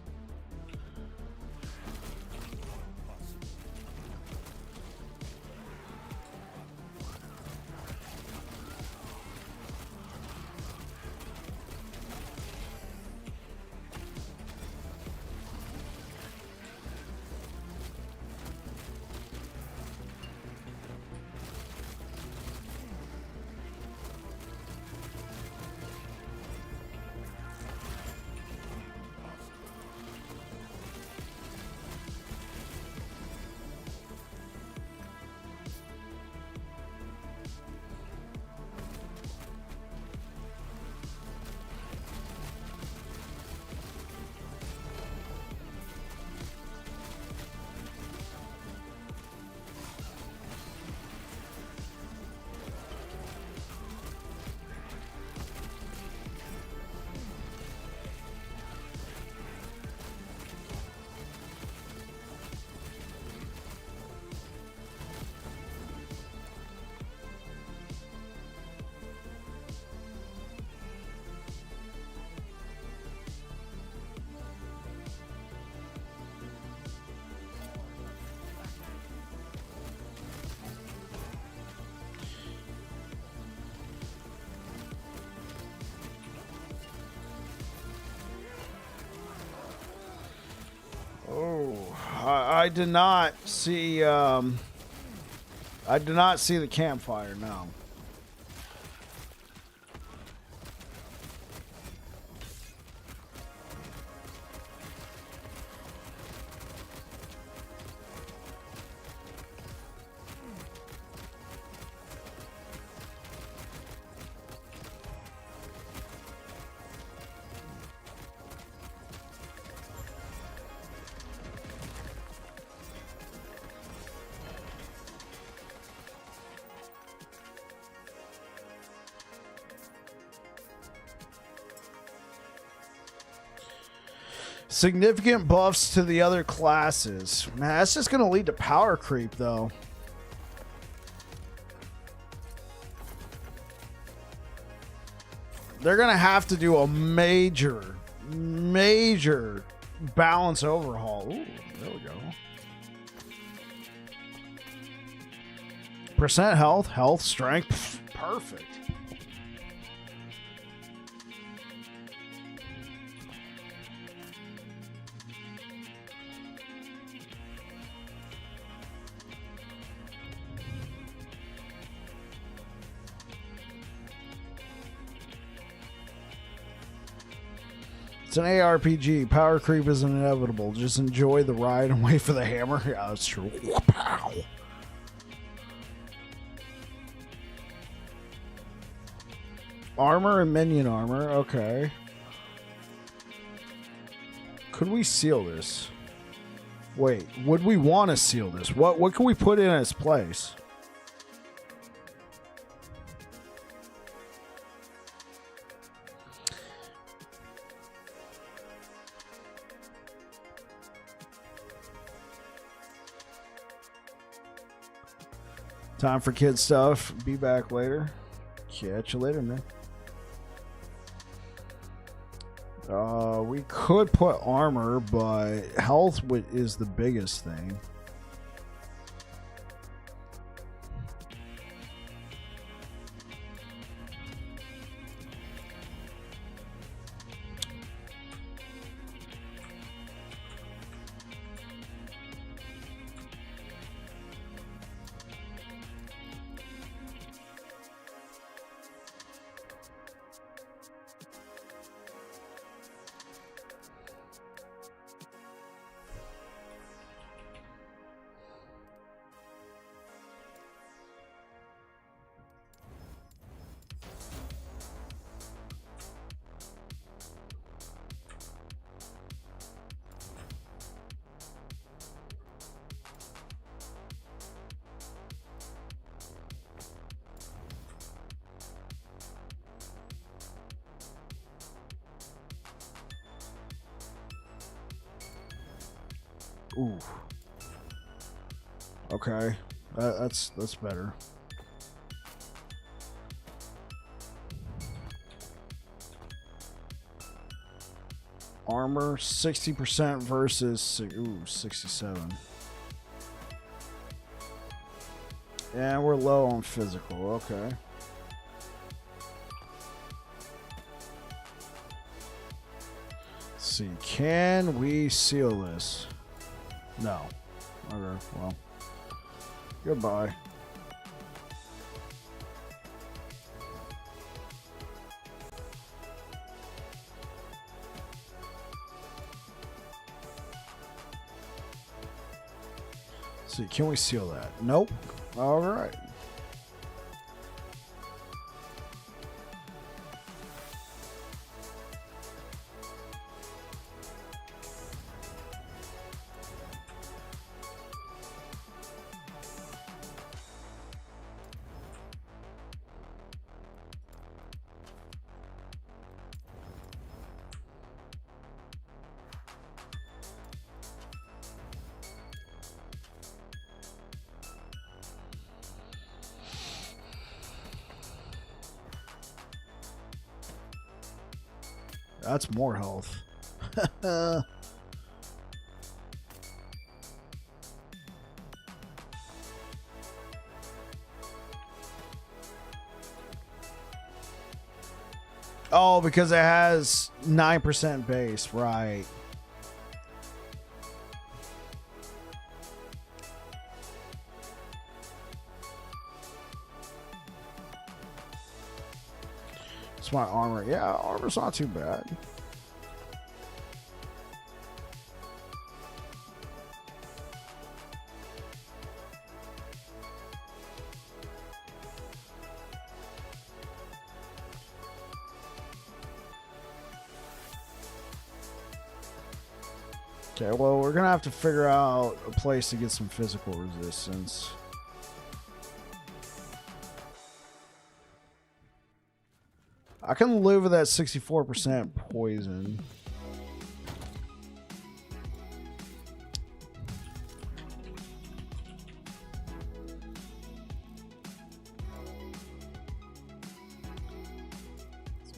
I did not see. I did not see the campfire. No. Significant buffs to the other classes. Man, that's just going to lead to power creep, though. They're going to have to do a major balance overhaul. Ooh, there we go. Percent health, strength. Perfect. It's an ARPG. Power creep is inevitable. Just enjoy the ride and wait for the hammer. Yeah, that's true. Pow. Armor and minion armor. Okay. Could we seal this? Wait, would we want to seal this? What can we put in its place? Time for kid stuff. Be back later. Catch you later, man. We could put armor, but health is the biggest thing. Ooh. Okay, that's better. Armor 60% versus 67. And we're low on physical. Okay. Let's see, can we seal this? No. Okay, well. Goodbye. Let's see, can we seal that? Nope. All right. That's more health. Oh, because it has 9% base, right? What's my armor? Yeah, armor's not too bad. Okay, well, we're gonna have to figure out a place to get some physical resistance. I can live with that 64% poison.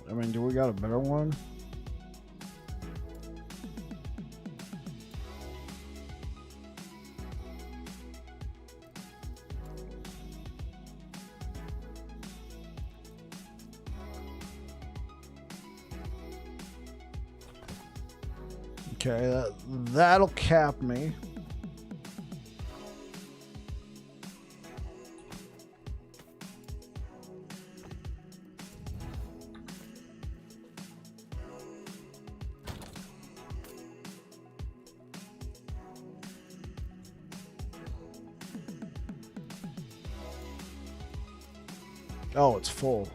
I mean, do we got a better one? Okay, that'll cap me. Oh, it's full.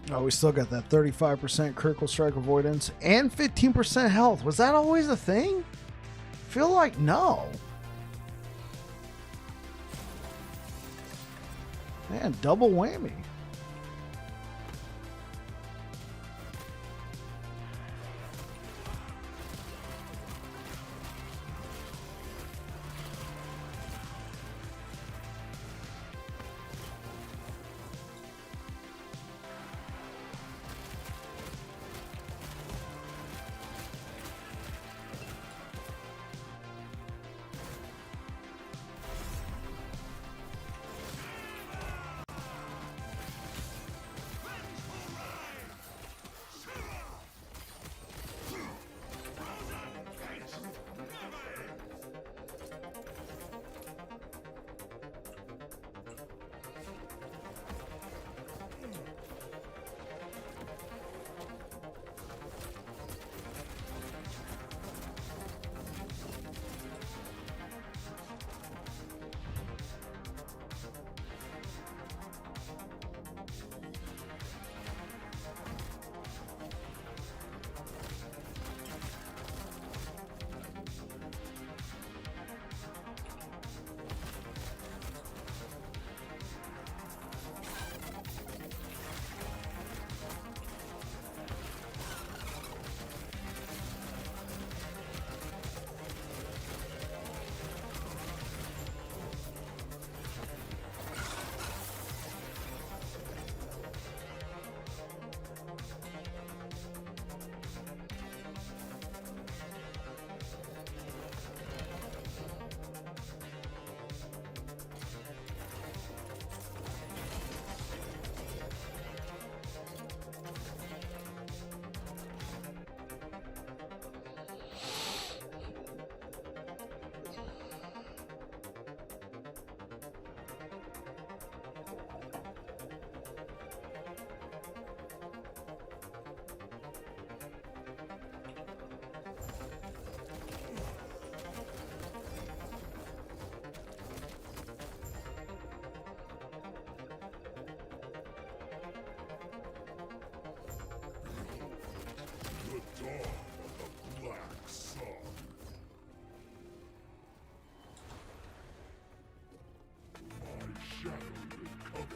Oh, we still got that 35% critical strike avoidance and 15% health. Was that always a thing? Feel like no. Man, double whammy.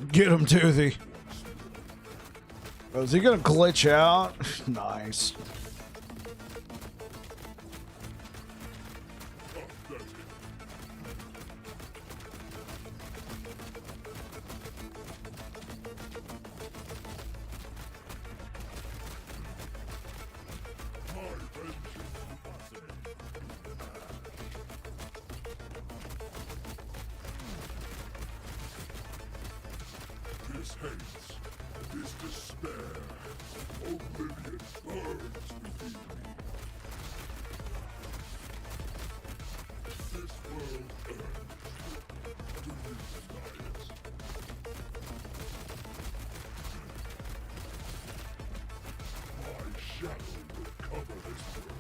Get him, Toothy. Oh, is he gonna glitch out? Nice. This haste, this despair, oblivion burns within me. This world urges to deny it. My shadow will cover this world.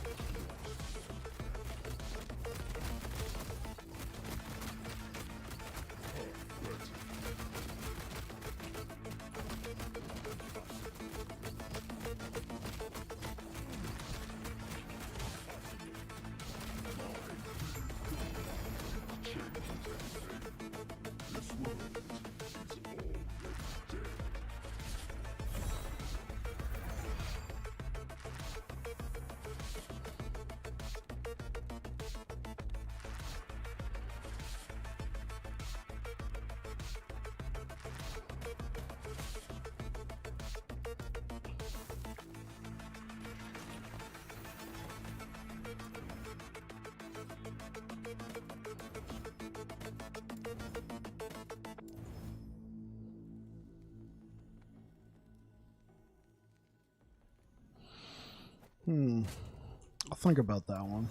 I'll think about that one.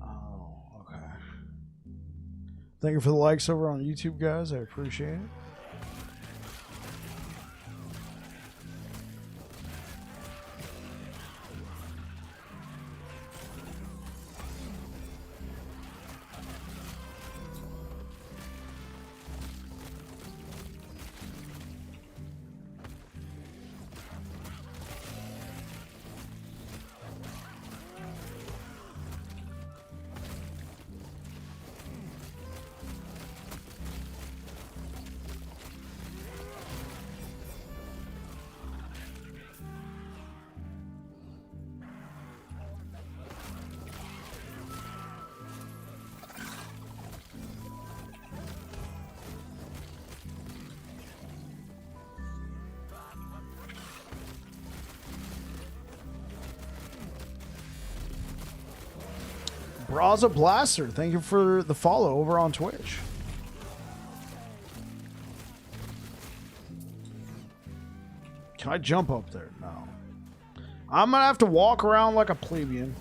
Oh, okay. Thank you for the likes over on YouTube, guys. I appreciate it. Braza Blaster, thank you for the follow over on Twitch. Can I jump up there? No. I'm gonna have to walk around like a plebeian.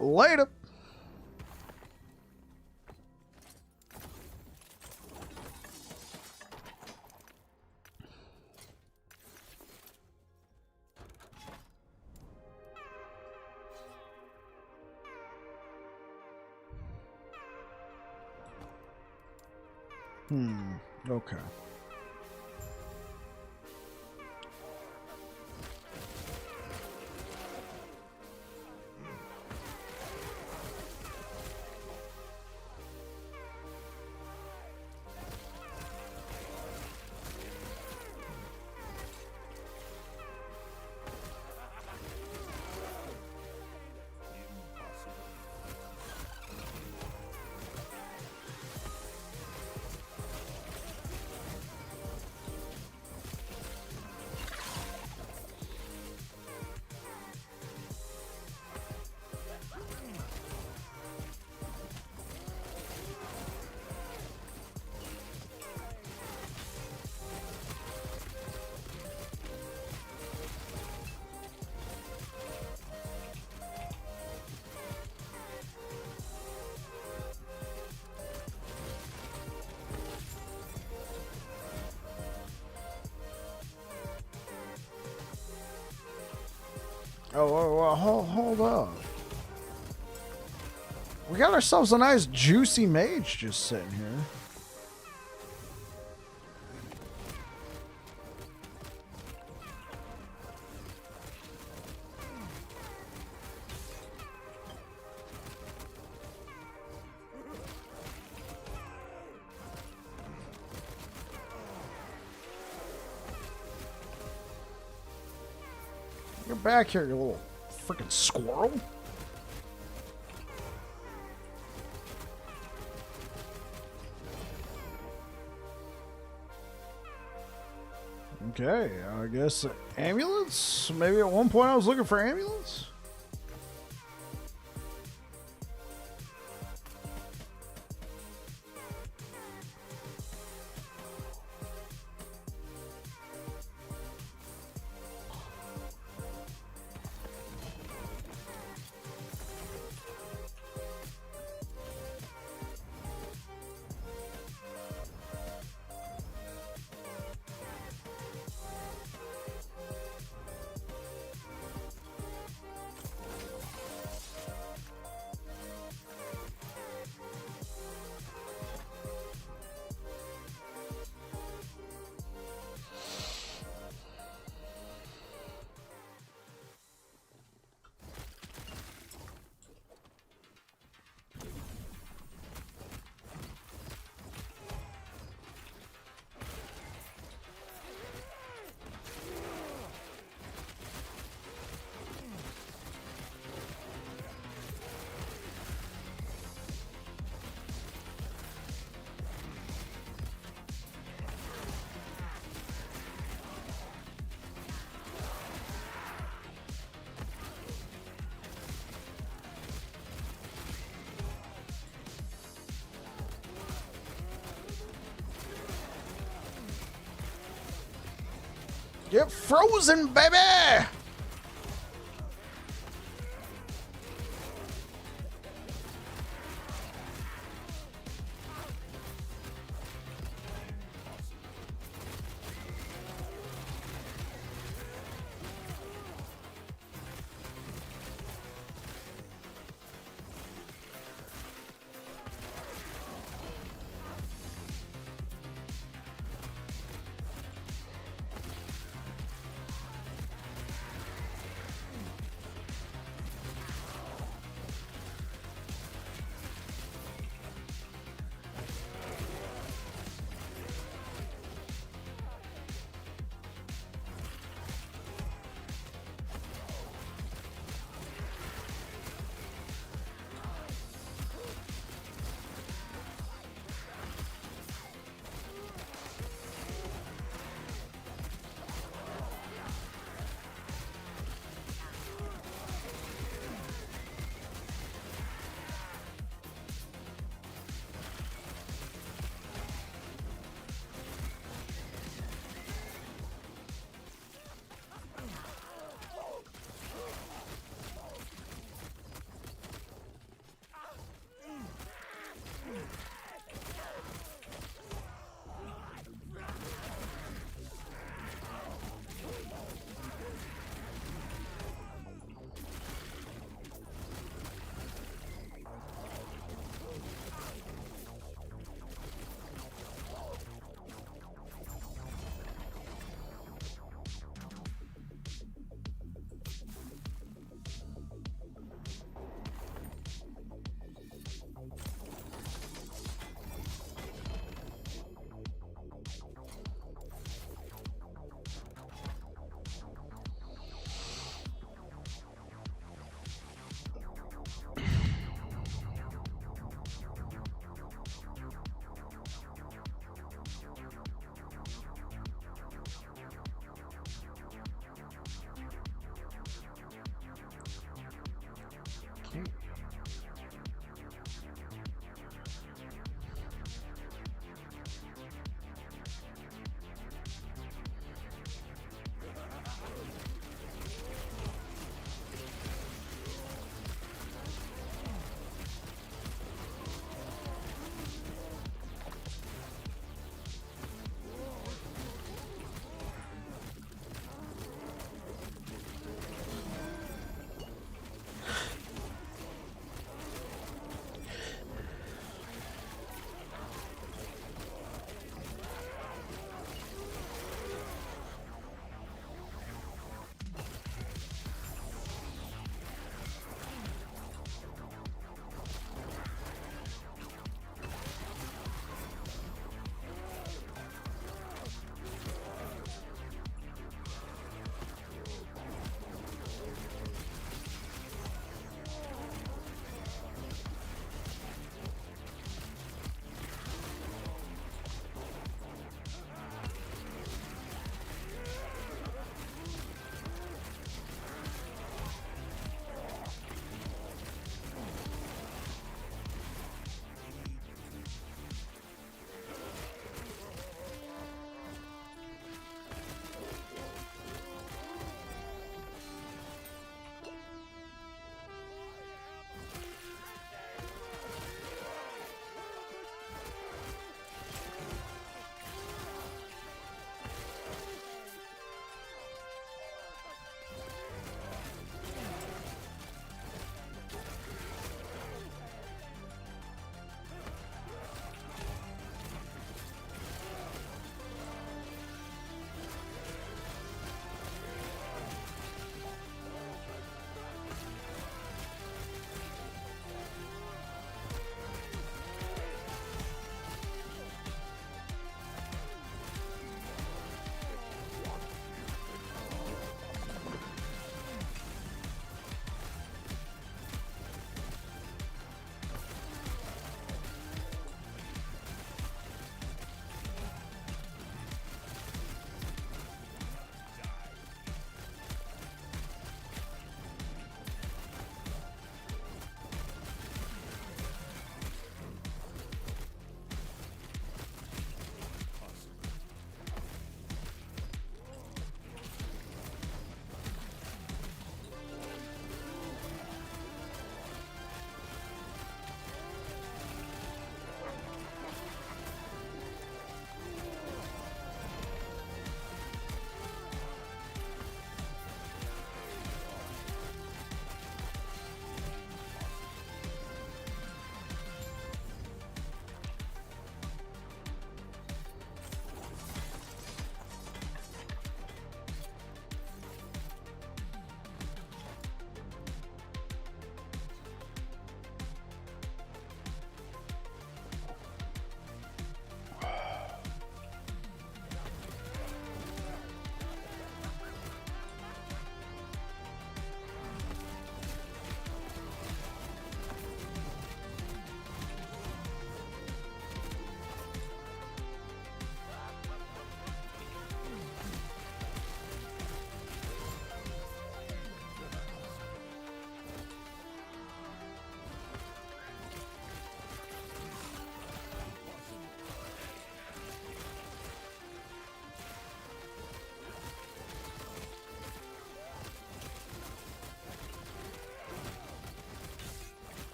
Later. Okay. Oh, hold up. We got ourselves a nice juicy mage just sitting here. Get back here, you little freaking squirrel. Okay, I guess ambulance? Maybe at one point I was looking for ambulance? Get frozen, baby!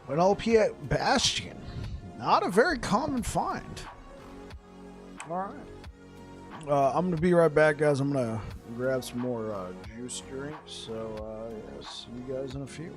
An opiate bastion. Not a very common find. Alright. I'm going to be right back, guys. I'm going to grab some more juice drinks. So, yeah, see you guys in a few.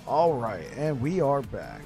All right, and we are back.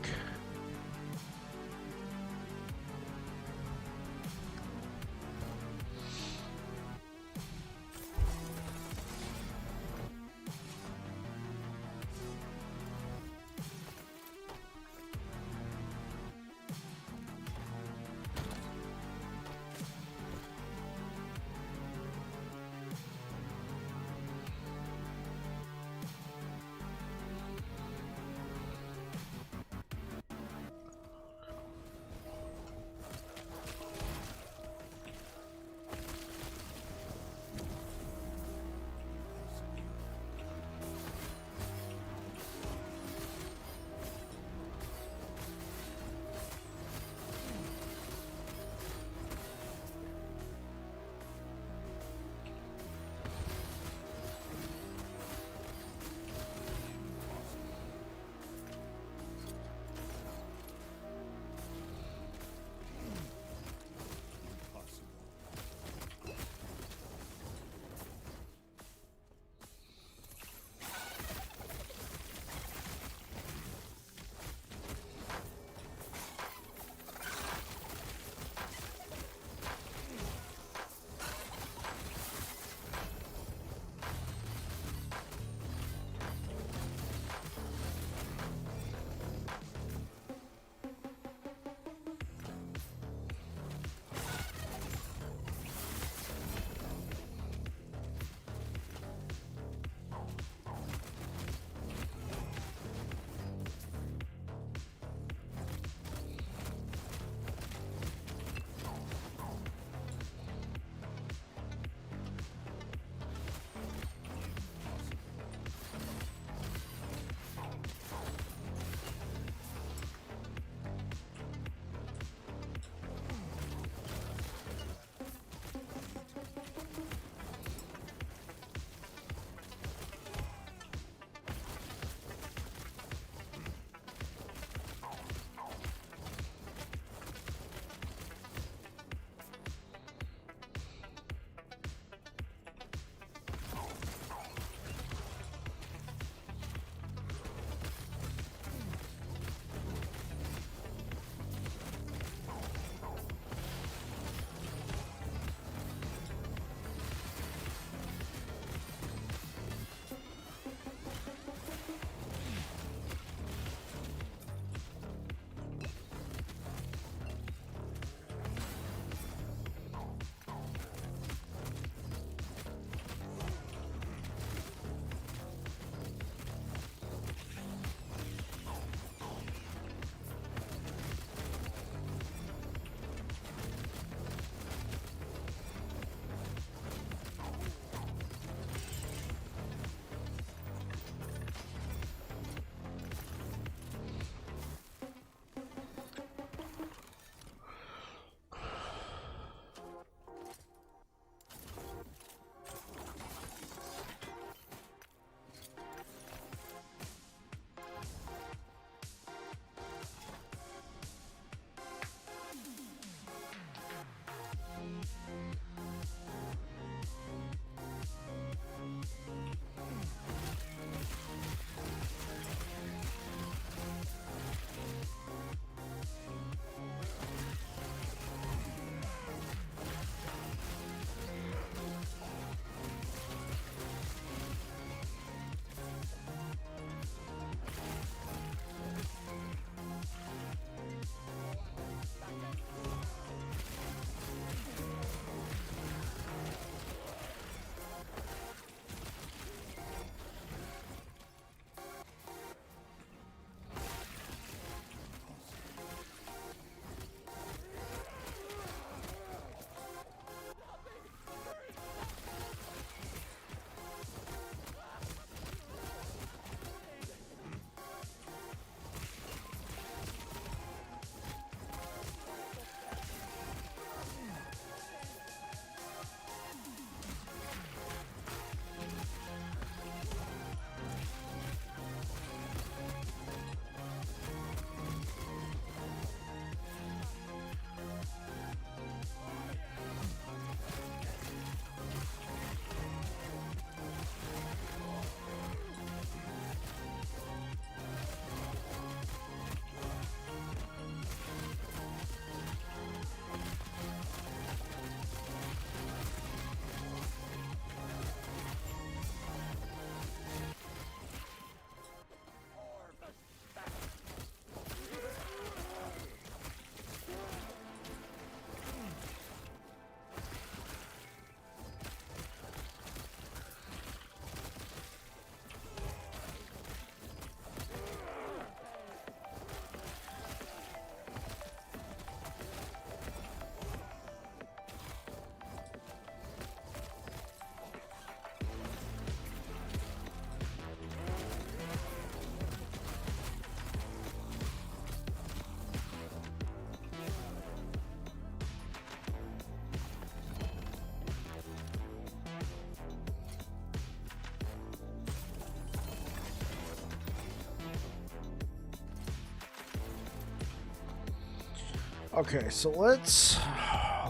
Okay, so let's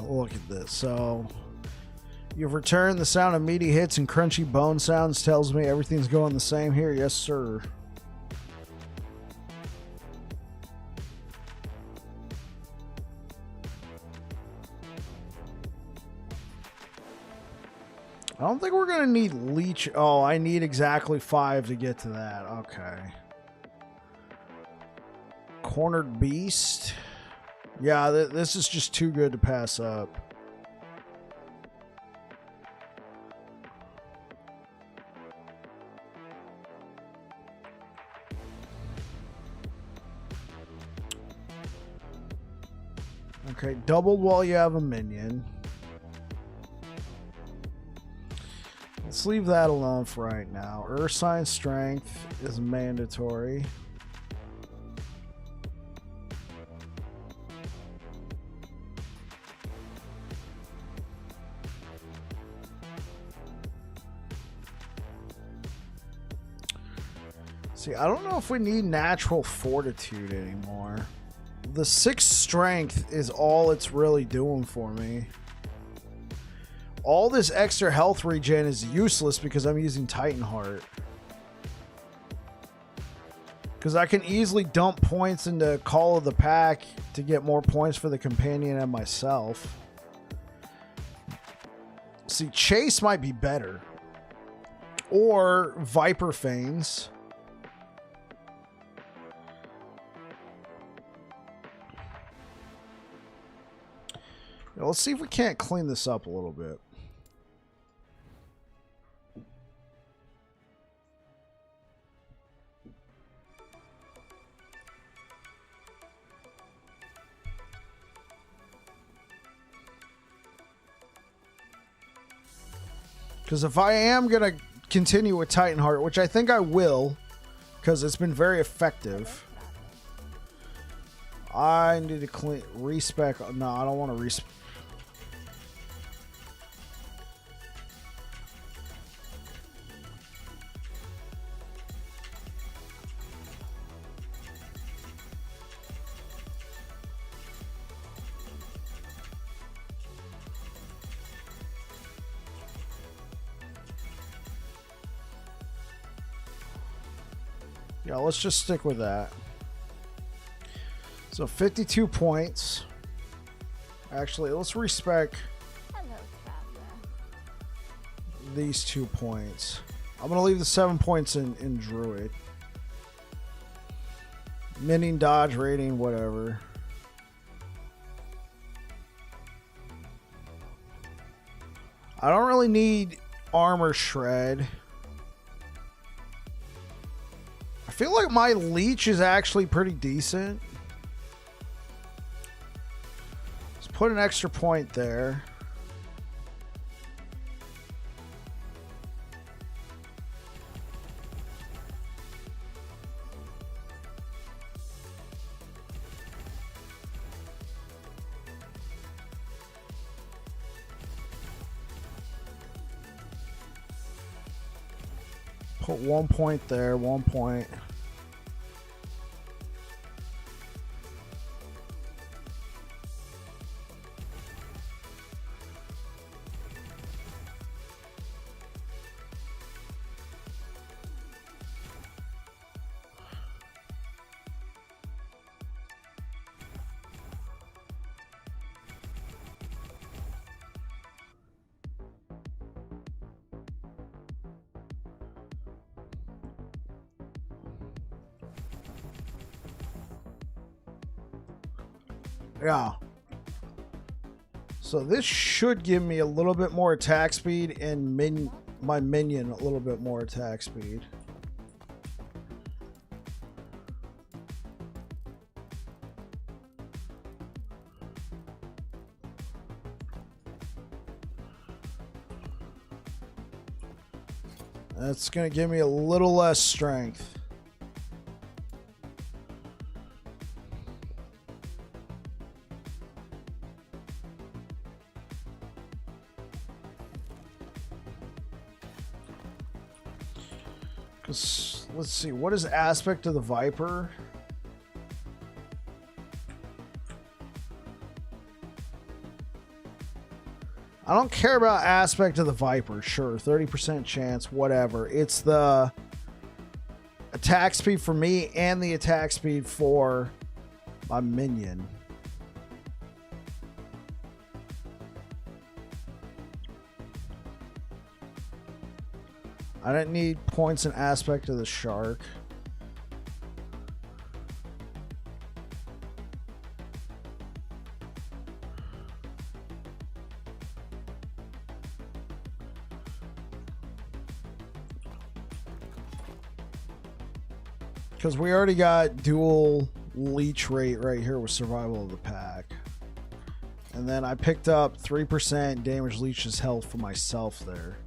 look at this. So you've returned. The sound of meaty hits and crunchy bone sounds tells me everything's going the same here. Yes, sir. I don't think we're going to need leech. Oh, I need exactly 5 to get to that. Okay. Cornered beast. Yeah, this is just too good to pass up. Okay, doubled while you have a minion. Let's leave that alone for right now. Ursine strength is mandatory. See, I don't know if we need natural fortitude anymore. The 6 strength is all it's really doing for me. All this extra health regen is useless because I'm using Titan Heart. Because I can easily dump points into Call of the Pack to get more points for the companion and myself. See, Chase might be better. Or Viper Fangs. Now, let's see if we can't clean this up a little bit. Because if I am going to continue with Titan Heart, which I think I will, because it's been very effective, I need to clean, respec. No, I don't want to respec. Yeah, let's just stick with that. So 52 points. Actually, let's respec these 2 points. I'm going to leave the 7 points in Druid. Minion dodge rating, whatever. I don't really need armor shred. I feel like my leech is actually pretty decent. Let's put an extra point there. Put 1 point there, 1 point. Yeah. So this should give me a little bit more attack speed and my minion a little bit more attack speed. That's going to give me a little less strength. Let's see, what is aspect of the Viper? I don't care about aspect of the Viper. Sure, 30% chance, whatever. It's the attack speed for me and the attack speed for my minion. I didn't need points in aspect of the shark. Because we already got dual leech rate right here with survival of the pack. And then I picked up 3% damage leeches health for myself there.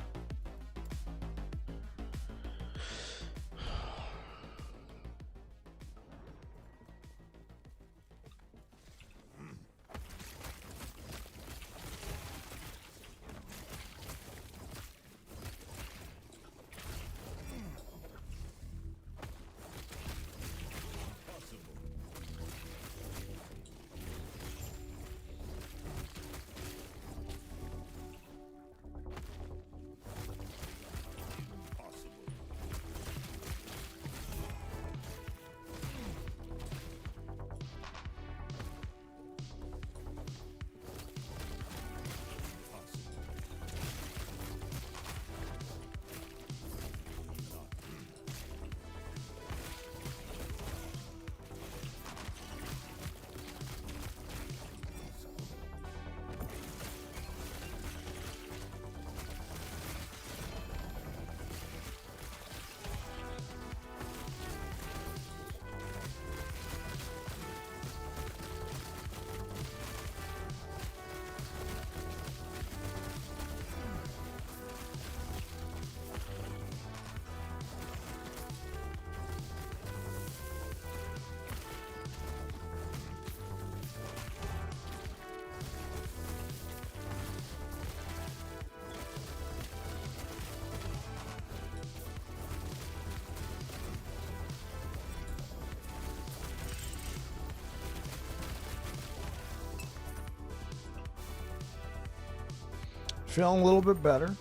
Feeling a little bit better.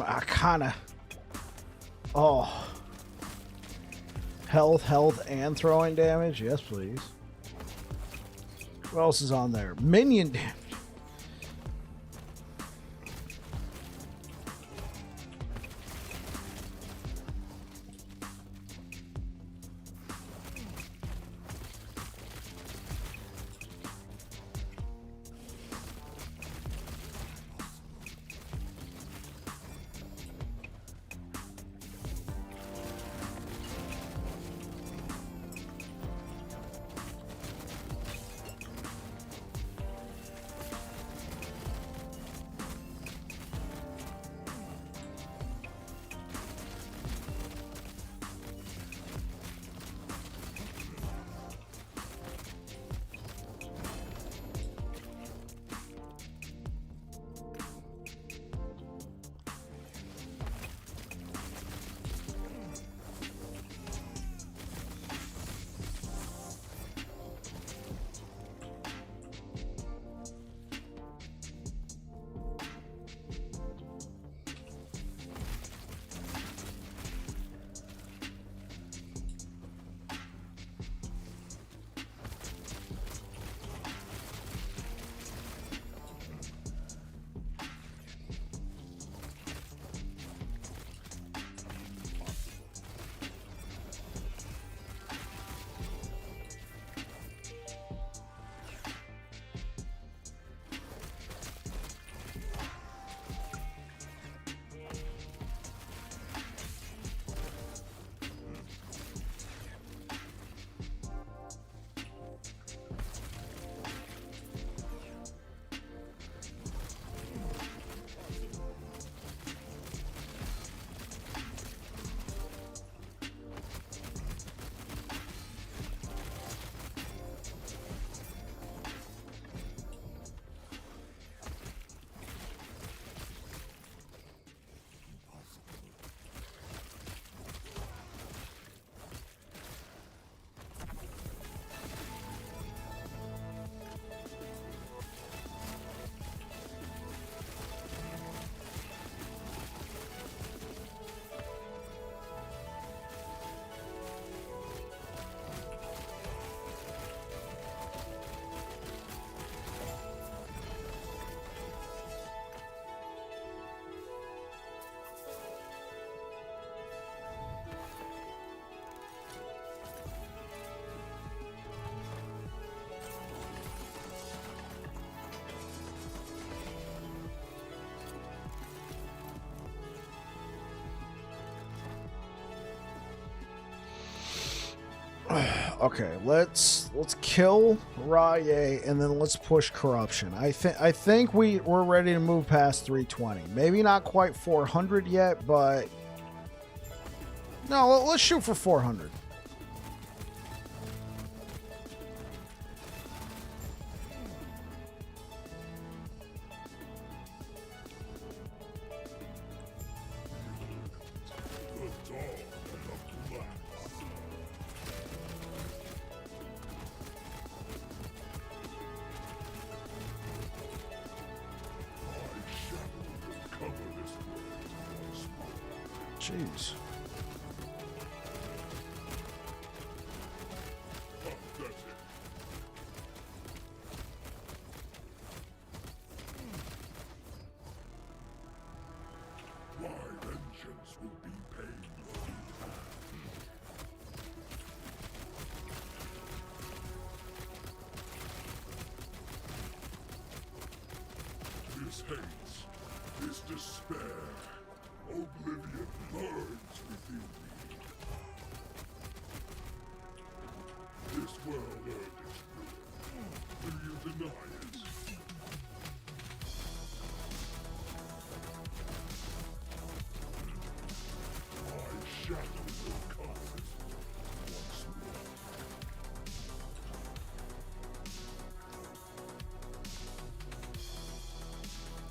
I kind of... Oh. Health, and throwing damage? Yes, please. What else is on there? Minion damage. Okay, let's kill Rye and then let's push corruption. I think we're ready to move past 320. Maybe not quite 400 yet, but no, let's shoot for 400. Jeez. My vengeance will be paid. This hate, this despair, oblivion burns within me. This world earned its ruin. Do you deny it? My shadow will cover this world once more.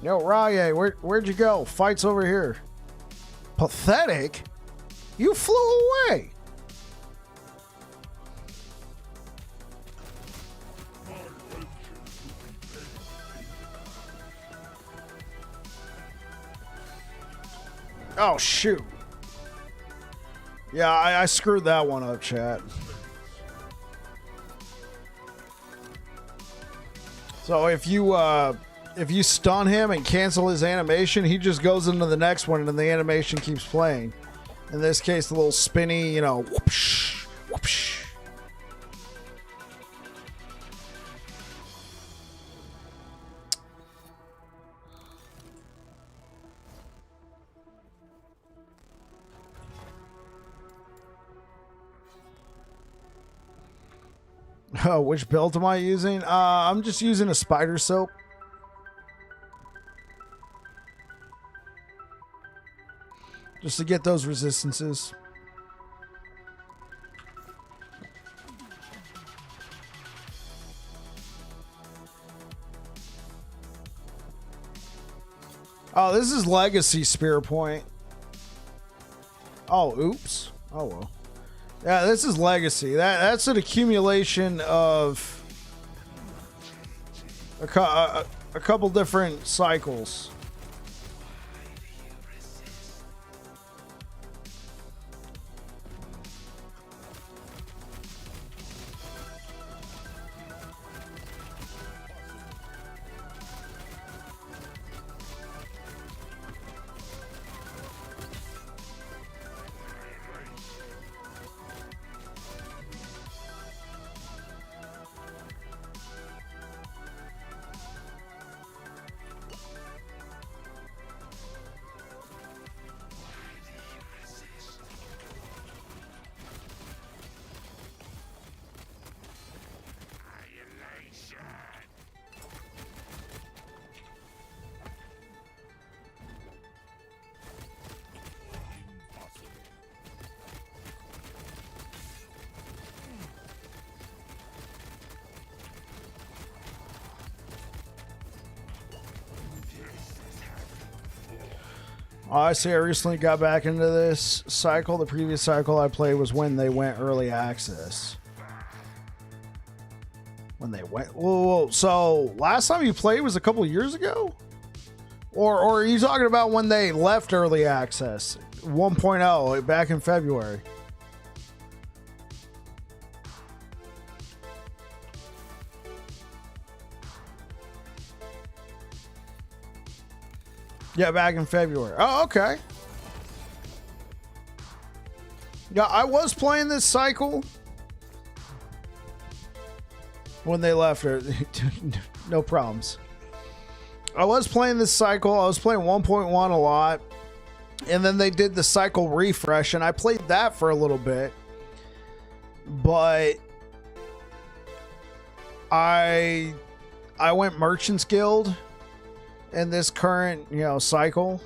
Yo, Rye, where'd you go? Fight's over here. Pathetic? You flew away. My vengeance will be paid. Oh, shoot. Yeah, I screwed that one up, chat. So if you stun him and cancel his animation, he just goes into the next one and then the animation keeps playing. In this case, the little spinny, you know, whoopsh, whoopsh. Oh, which build am I using? I'm just using a spider soap. Just to get those resistances. Oh, this is Legacy Spear Point. Oh, oops. Oh, well. Yeah, this is Legacy. That's an accumulation of a couple different cycles. I see. I recently got back into this cycle. The previous cycle I played was when they went early access. When they went, whoa. So last time you played was a couple of years ago, or are you talking about when they left early access 1.0 back in February? Yeah, back in February. Oh, okay. Yeah, I was playing this cycle when they left her. No problems. I was playing this cycle. I was playing 1.1 a lot. And then they did the cycle refresh, and I played that for a little bit. but I went Merchants Guild in this current, cycle.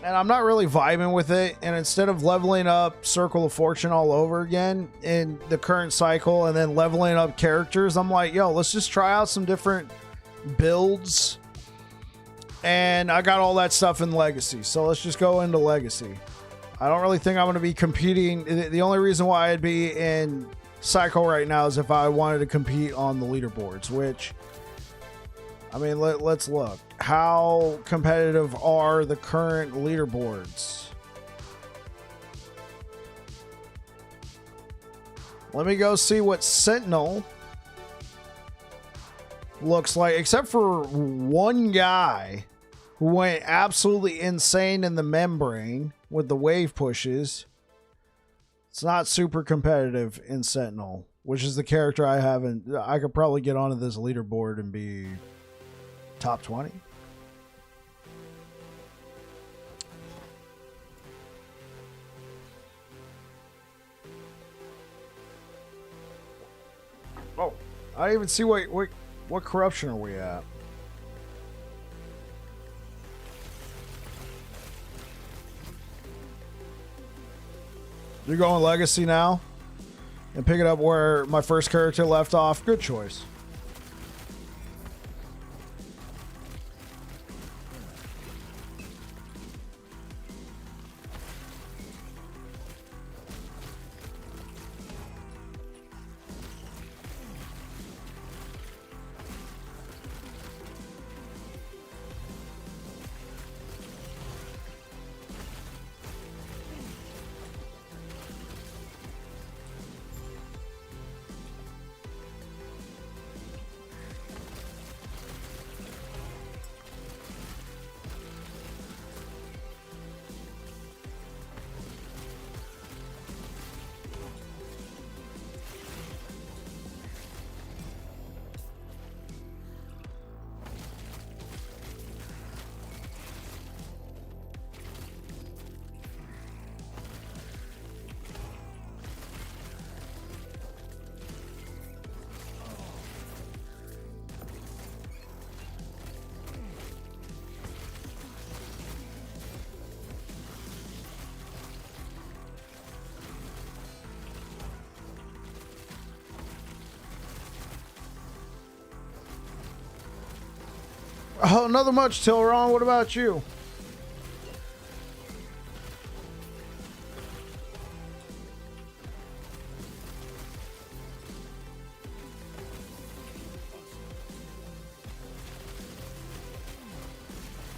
And I'm not really vibing with it. And instead of leveling up Circle of Fortune all over again in the current cycle and then leveling up characters, I'm like, yo, let's just try out some different builds. And I got all that stuff in Legacy. So let's just go into Legacy. I don't really think I'm going to be competing. The only reason why I'd be in Cycle right now is if I wanted to compete on the leaderboards, which, I mean, let's look. How competitive are the current leaderboards? Let me go see what Sentinel looks like, except for one guy who went absolutely insane in the membrane with the wave pushes. It's not super competitive in Sentinel, which is the character I haven't. I could probably get onto this leaderboard and be top 20. Oh, I didn't even see what corruption are we at. You're going Legacy now and pick it up where my first character left off. Good choice. Oh, another much, Tilron. What about you?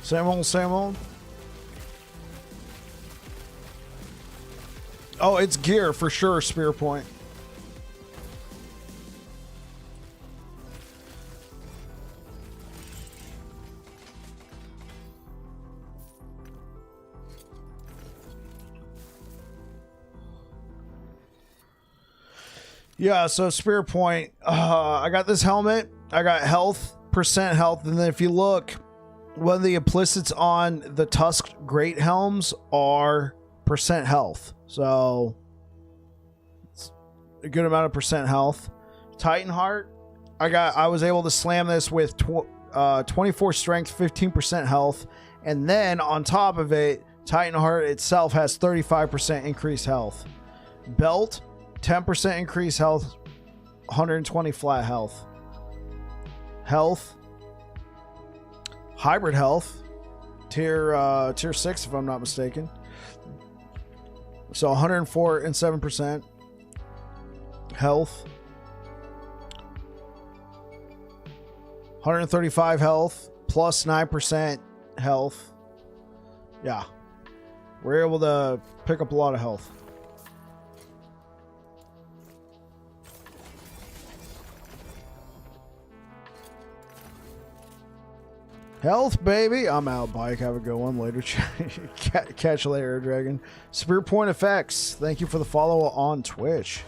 Same old, same old. Oh, it's gear for sure, Spear Point. Yeah, so Spear Point, I got this helmet, I got health, percent health, and then if you look, one of the implicits on the Tusked Great Helms are percent health. So, it's a good amount of percent health. Titan Heart, I was able to slam this with 24 strength, 15% health, and then on top of it, Titan Heart itself has 35% increased health. Belt, 10% increased health, 120 flat health. Health. Hybrid health. Tier 6 if I'm not mistaken. So 104 and 7%. Health. 135 health plus 9% health. Yeah. We're able to pick up a lot of health. Health, baby. I'm out, Bike. Have a good one later. Catch you later, Dragon. Spear Point Effects. Thank you for the follow on Twitch.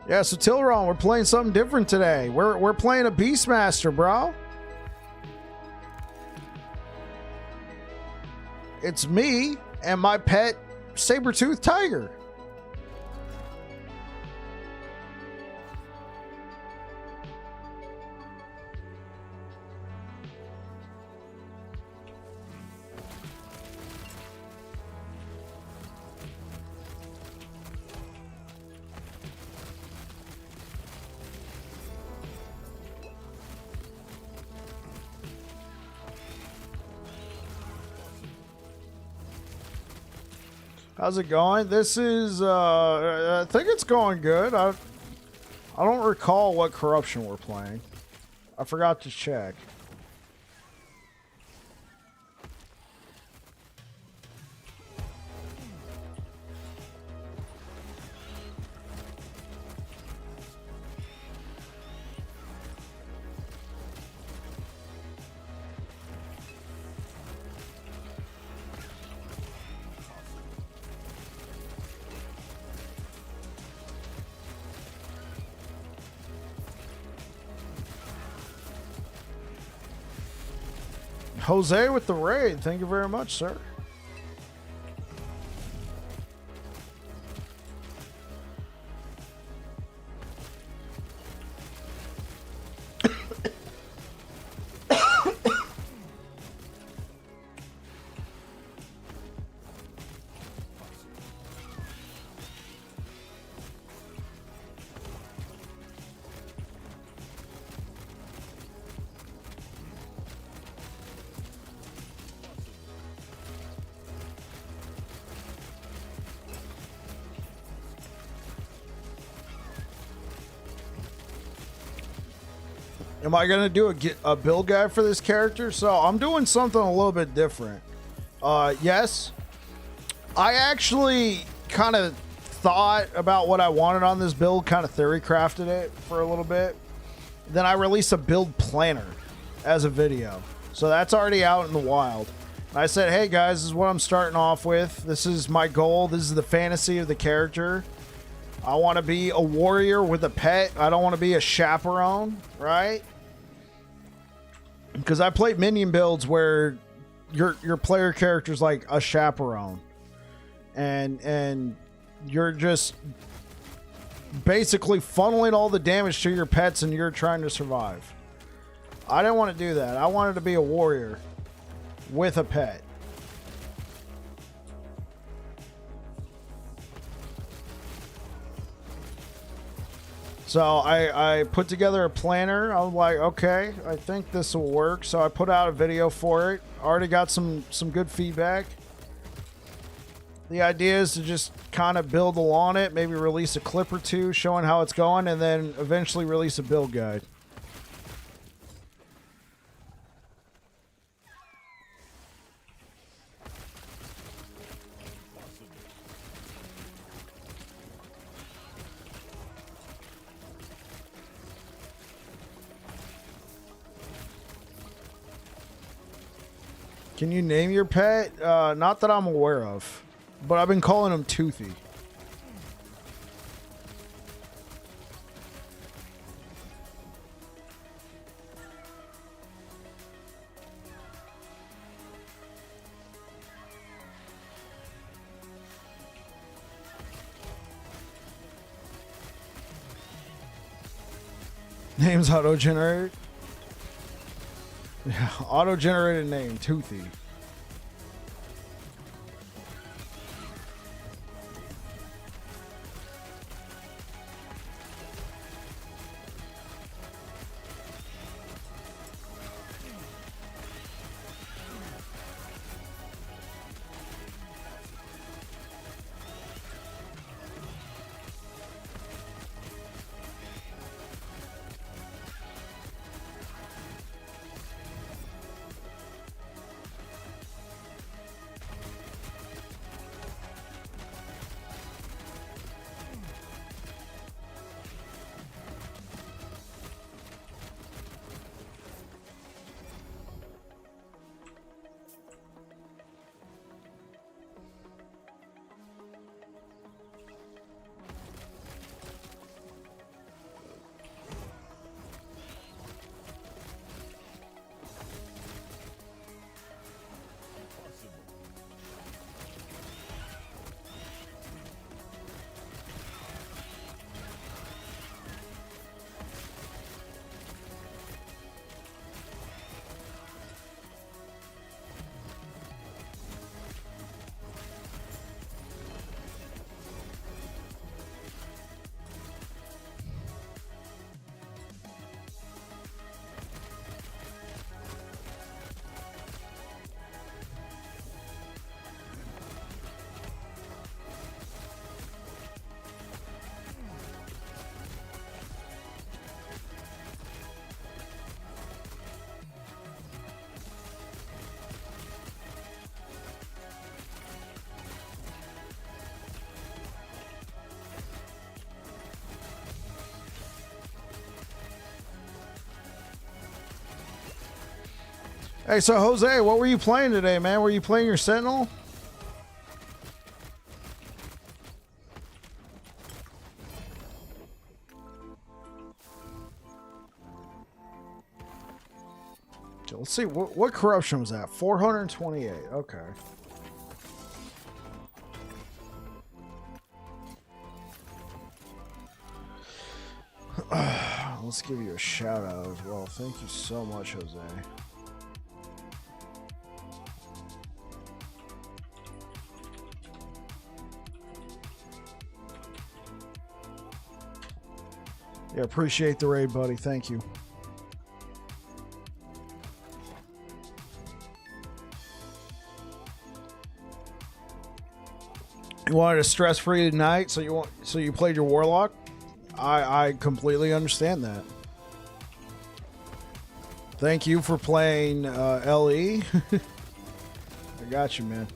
Yeah, so Tilron, we're playing something different today. We're playing a Beastmaster, bro. It's me and my pet Sabertooth tiger. How's it going? This is, I think it's going good. I don't recall what corruption we're playing. I forgot to check. Jose with the raid. Thank you very much, sir. Am I gonna do a build guide for this character? So I'm doing something a little bit different. Yes, I actually kind of thought about what I wanted on this build, kind of theory crafted it for a little bit. Then I released a build planner as a video, so that's already out in the wild. And I said, hey guys, this is what I'm starting off with. This is my goal. This is the fantasy of the character. I want to be a warrior with a pet. I don't want to be a chaperone, right? Because I played minion builds where your player character's like a chaperone, and you're just basically funneling all the damage to your pets, and you're trying to survive. I didn't want to do that. I wanted to be a warrior with a pet. So I put together a planner. I was like, okay, I think this will work. So I put out a video for it. Already got some good feedback. The idea is to just kind of build along it, maybe release a clip or two showing how it's going, and then eventually release a build guide. Can you name your pet? Not that I'm aware of, but I've been calling him Toothy. Name's auto-generated. Yeah, auto-generated name, Toothy. Hey, so Jose, what were you playing today, man? Were you playing your Sentinel? Let's see, what corruption was that? 428. Okay. Let's give you a shout out as well. Thank you so much, Jose. Yeah, appreciate the raid, buddy. Thank you. You wanted a stress-free night, so you played your Warlock? I completely understand that. Thank you for playing LE. I got you, man.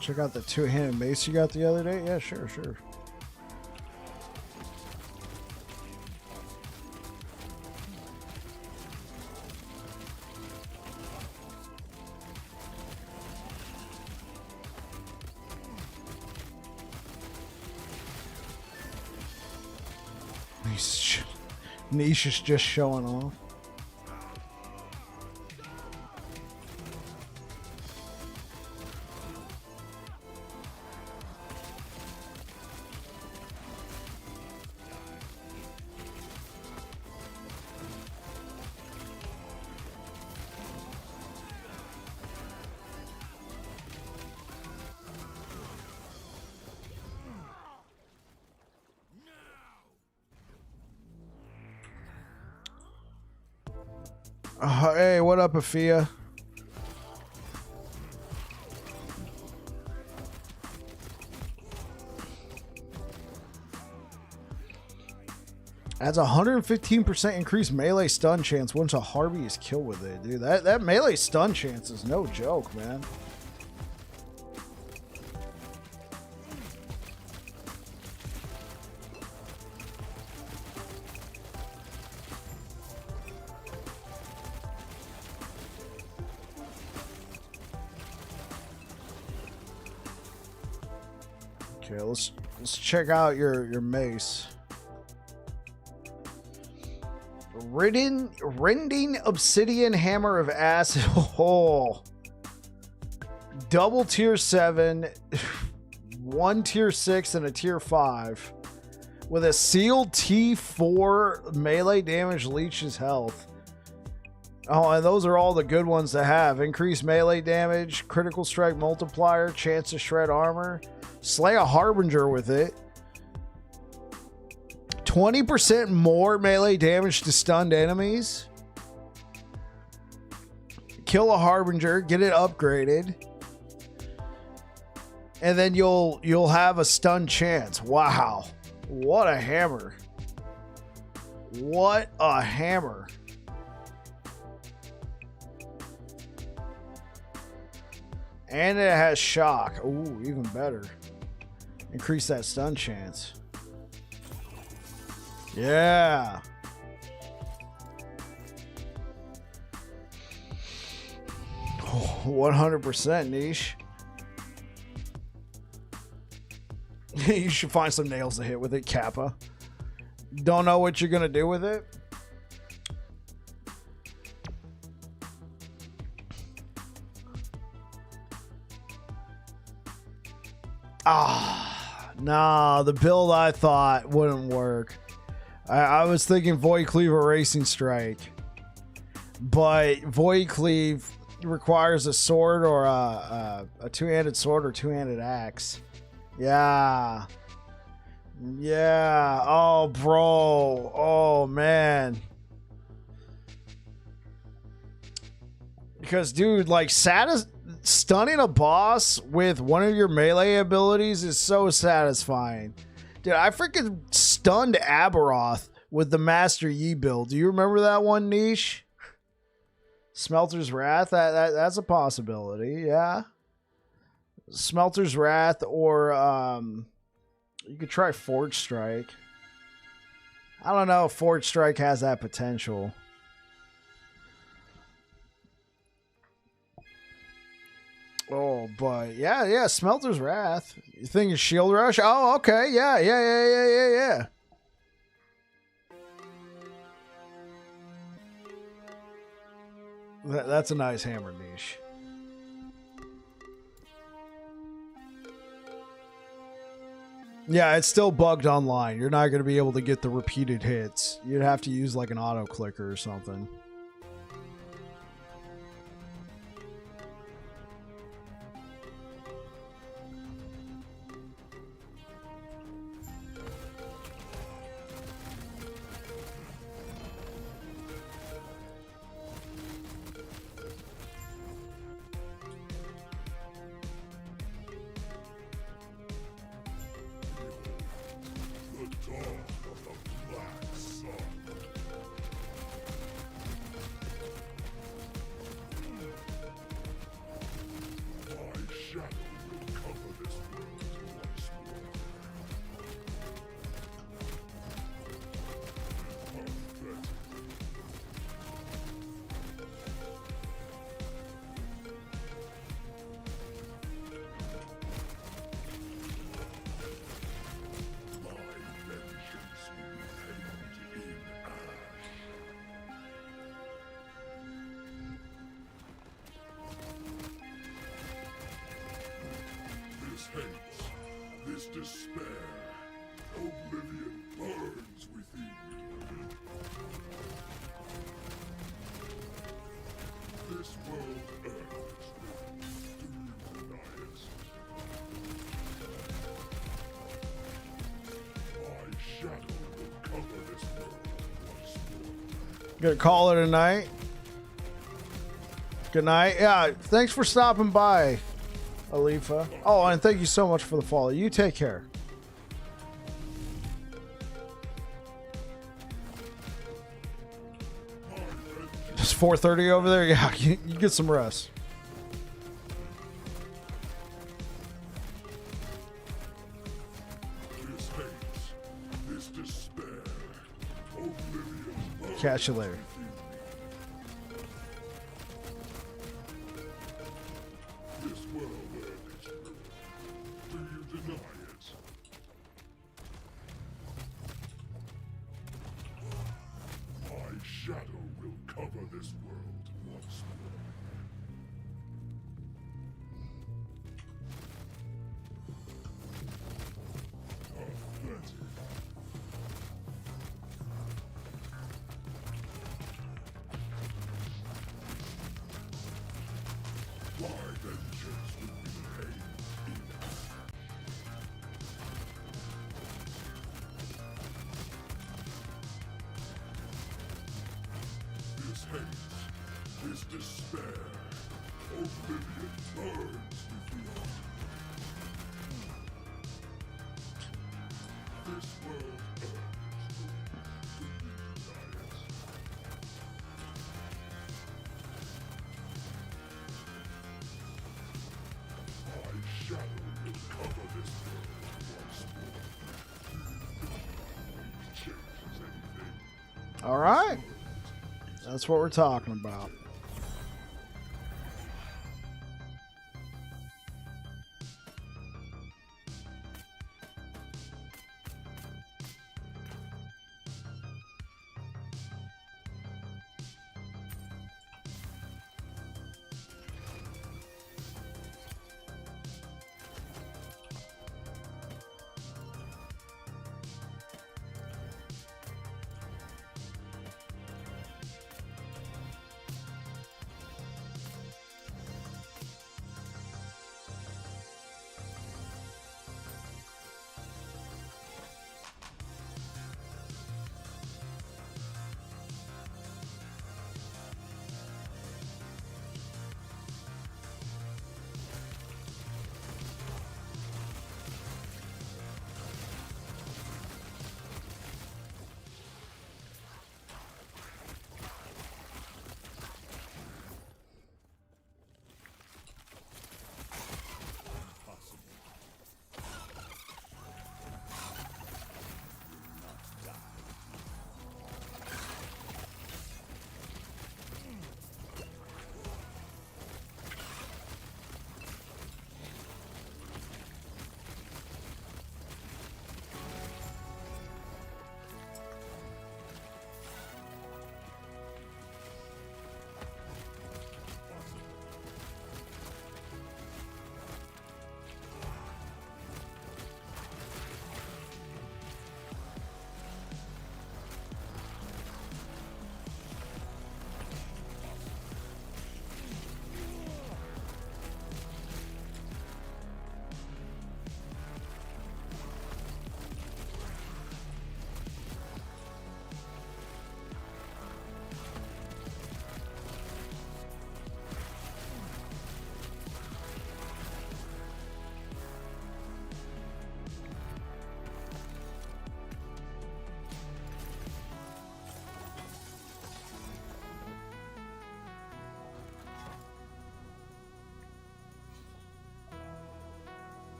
Check out the two-handed mace you got the other day? Yeah, sure. Niche is just showing off. Hey, what up, Afia? Adds 115% increased melee stun chance once a Harvey is killed with it, dude. That melee stun chance is no joke, man. Okay, let's check out your mace. Rending Obsidian Hammer of Acid. Oh. Double tier 7, one tier 6, and a tier 5. With a sealed T4 melee damage leeches health. Oh, and those are all the good ones to have. Increased melee damage, critical strike multiplier, chance to shred armor. Slay a Harbinger with it. 20% more melee damage to stunned enemies. Kill a Harbinger, get it upgraded. And then you'll have a stun chance. Wow. What a hammer. What a hammer. And it has shock. Ooh, even better. Increase that stun chance. Yeah. Oh, 100% niche. You should find some nails to hit with it, Kappa. Don't know what you're going to do with it? Nah, the build I thought wouldn't work. I was thinking Void Cleave or Racing Strike. But Void Cleave requires a sword or a two-handed sword or two-handed axe. Yeah. Yeah. Oh, bro. Oh, man. Because, dude, like, stunning a boss with one of your melee abilities is so satisfying. Dude, I freaking stunned Aberoth with the Master Yi build. Do you remember that one, Niche? Smelter's Wrath? That's a possibility, yeah. Smelter's Wrath, or you could try Forge Strike. I don't know if Forge Strike has that potential. Oh, but yeah, Smelter's Wrath. You think it's Shield Rush? Oh, okay, yeah. That's a nice hammer, Niche. Yeah, it's still bugged online. You're not going to be able to get the repeated hits. You'd have to use like an auto clicker or something. This despair, oblivion burns within you. This world urges do you deny it? My shadow will cover this world once more. Gonna call it a night. Good night. Yeah, thanks for stopping by, Alifa. Oh, and thank you so much for the follow. You take care. It's 4:30 over there. Yeah, you get some rest. This hate, this despair, oblivion burns Catch you later. within you. This world is true. Do you deny it? My shadow will cover this world once more. Pathetic. My vengeance will be paid enough. This hate, this despair, oblivion burns within you. This world urges do you deny it? My shadow will cover this world once more. Changes anything. All right. That's what we're talking about.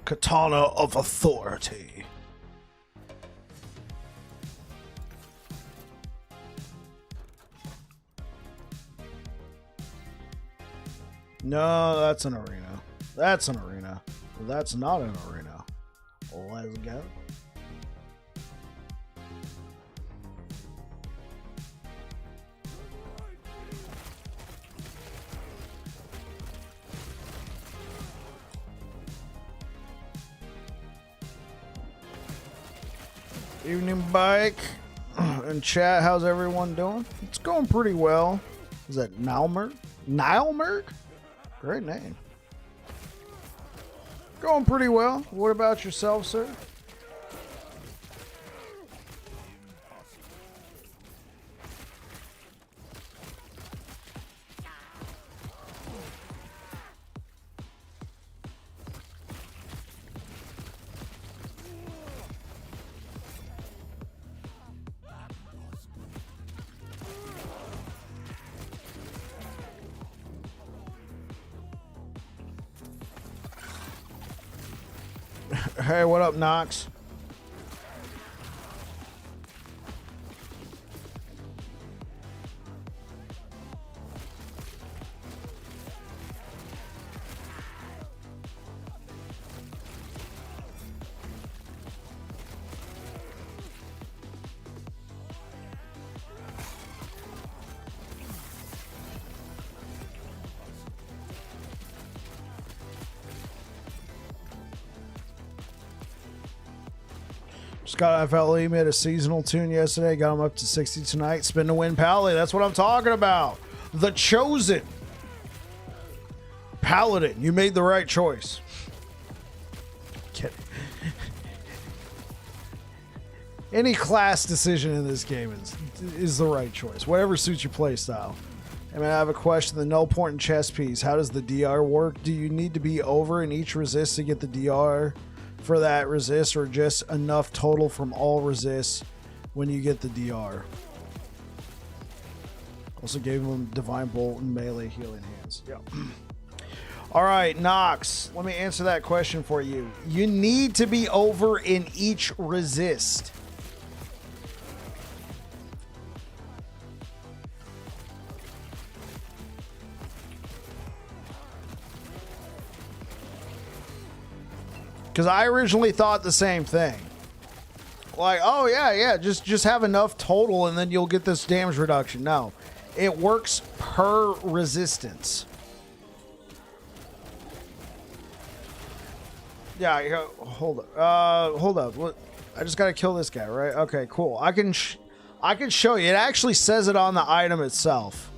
Katana of Authority. No, that's an arena. That's an arena. That's not an arena. Let's go. Evening bike and chat. How's everyone doing? It's going pretty well. Is that Nilmerg? Nilmerg? Great name. Going pretty well. What about yourself, sir? Hey, what up, Knox? Scott FLE made a seasonal tune yesterday. Got him up to 60 tonight. Spin to win Pally. That's what I'm talking about. The Chosen. Paladin. You made the right choice. Kidding. Any class decision in this game is the right choice. Whatever suits your play style. I mean, I have a question. The null point and chess piece. How does the DR work? Do you need to be over in each resist to get the DR for that resist, or just enough total from all resists when you get the DR? Also gave him Divine Bolt and melee healing hands. Yeah. All right, Nox, let me answer that question for you. You need to be over in each resist. Because I originally thought the same thing. Like, oh yeah, just have enough total and then you'll get this damage reduction. No, it works per resistance. Yeah, hold up. I just gotta kill this guy, right? Okay, cool. I can show you. It actually says it on the item itself.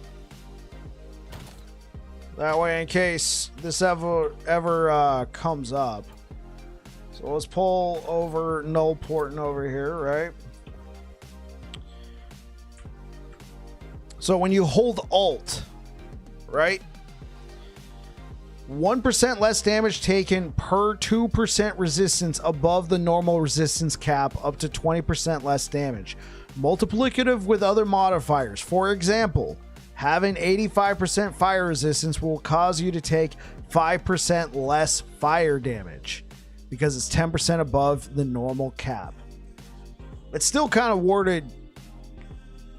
That way, in case this ever comes up. So let's pull over null porting over here, right? So when you hold Alt, right? 1% less damage taken per 2% resistance above the normal resistance cap, up to 20% less damage. Multiplicative with other modifiers. For example, having 85% fire resistance will cause you to take 5% less fire damage, because it's 10% above the normal cap. It's still kind of worded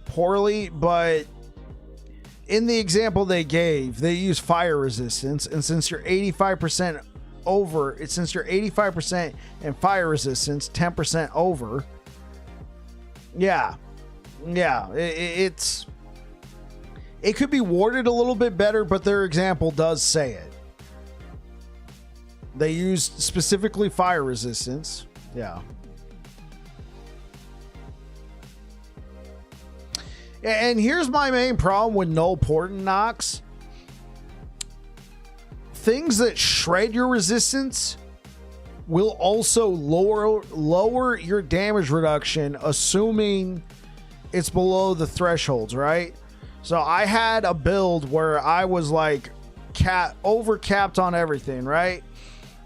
poorly, but in the example they gave, they use fire resistance, and since you're 85% over, since you're 85% in fire resistance, 10% over, yeah, it could be worded a little bit better, but their example does say it. They used specifically fire resistance. Yeah. And here's my main problem with null port and Nox. Things that shred your resistance will also lower your damage reduction, assuming it's below the thresholds, right? So I had a build where I was like over capped on everything, right?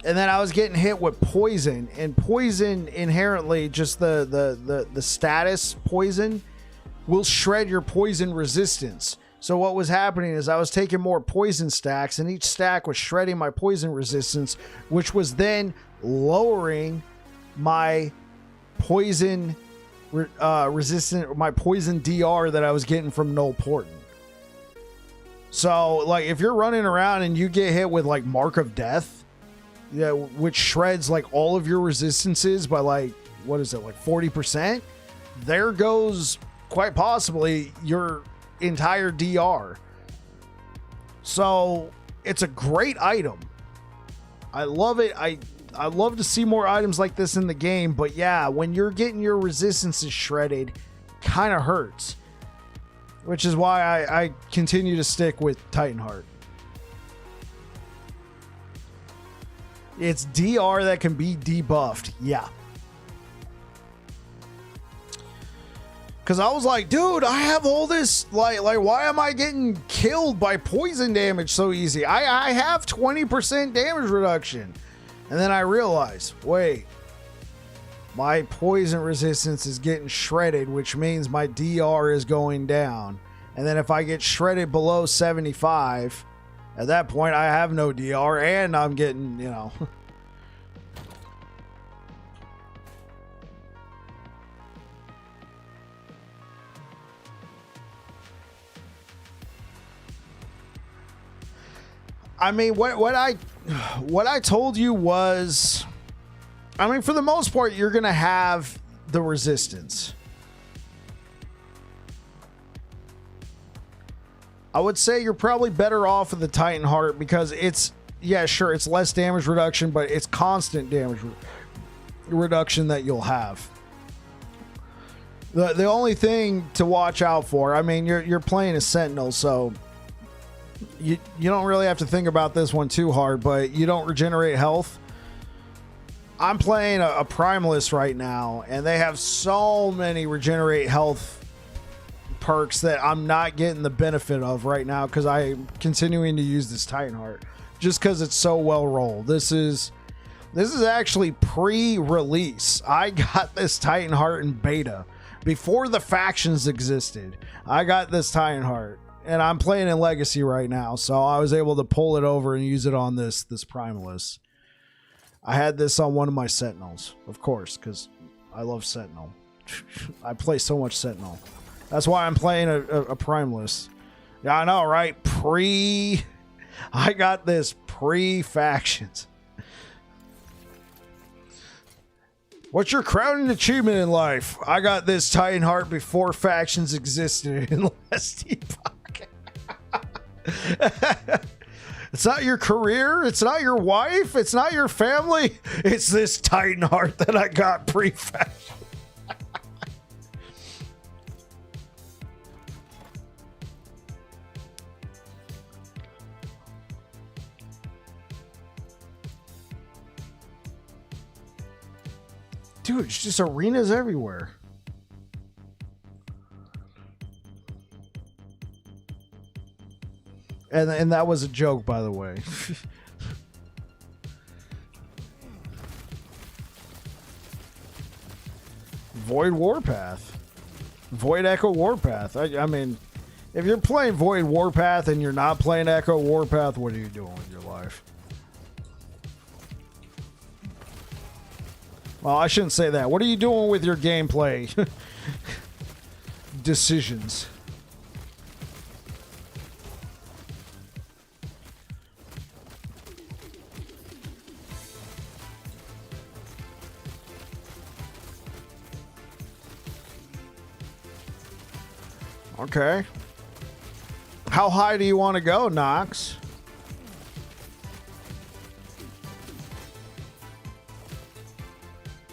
And then I was getting hit with poison, and poison inherently, just the status poison will shred your poison resistance. So what was happening is I was taking more poison stacks, and each stack was shredding my poison resistance, which was then lowering my poison resistant, my poison DR that I was getting from Noel Porton. So, like, if you're running around and you get hit with, like, Mark of Death, yeah, which shreds, like, all of your resistances by, like, what is it, like 40%? There goes, quite possibly, your entire DR. So, it's a great item. I love it. I love to see more items like this in the game, but yeah, when you're getting your resistances shredded, kind of hurts. Which is why I continue to stick with Titanheart. It's DR that can be debuffed. Yeah. Because I was like, dude, I have all this, like, why am I getting killed by poison damage so easy? I have 20% damage reduction. And then I realized, wait, my poison resistance is getting shredded, which means my DR is going down. And then if I get shredded below 75, at that point I have no DR and I'm getting, you know. I mean, what I told you was, I mean, for the most part, you're going to have the resistance. I would say you're probably better off with the Titanheart because it's, yeah, sure, it's less damage reduction, but it's constant damage reduction that you'll have. The only thing to watch out for, I mean, you're playing a Sentinel, so you don't really have to think about this one too hard, but you don't regenerate health. I'm playing a Primalist right now, and they have so many regenerate health perks that I'm not getting the benefit of right now because I'm continuing to use this Titanheart just because it's so well rolled. This is actually pre-release. I got this Titanheart in beta before the factions existed. I got this Titanheart, and I'm playing in Legacy right now, so I was able to pull it over and use it on this Primalist. I had this on one of my Sentinels, of course, because I love Sentinel. I play so much Sentinel. That's why I'm playing a Primalist. Yeah, I know, right? I got this pre-factions. What's your crowning achievement in life? I got this Titanheart before factions existed in Last Epoch. It's not your career. It's not your wife. It's not your family. It's this Titanheart that I got pre-faction. Dude, it's just arenas everywhere. And that was a joke, by the way. Void Warpath. Void Echo Warpath. I mean, if you're playing Void Warpath and you're not playing Echo Warpath, what are you doing with your life? Well, I shouldn't say that. What are you doing with your gameplay decisions? Okay. How high do you want to go, Nox?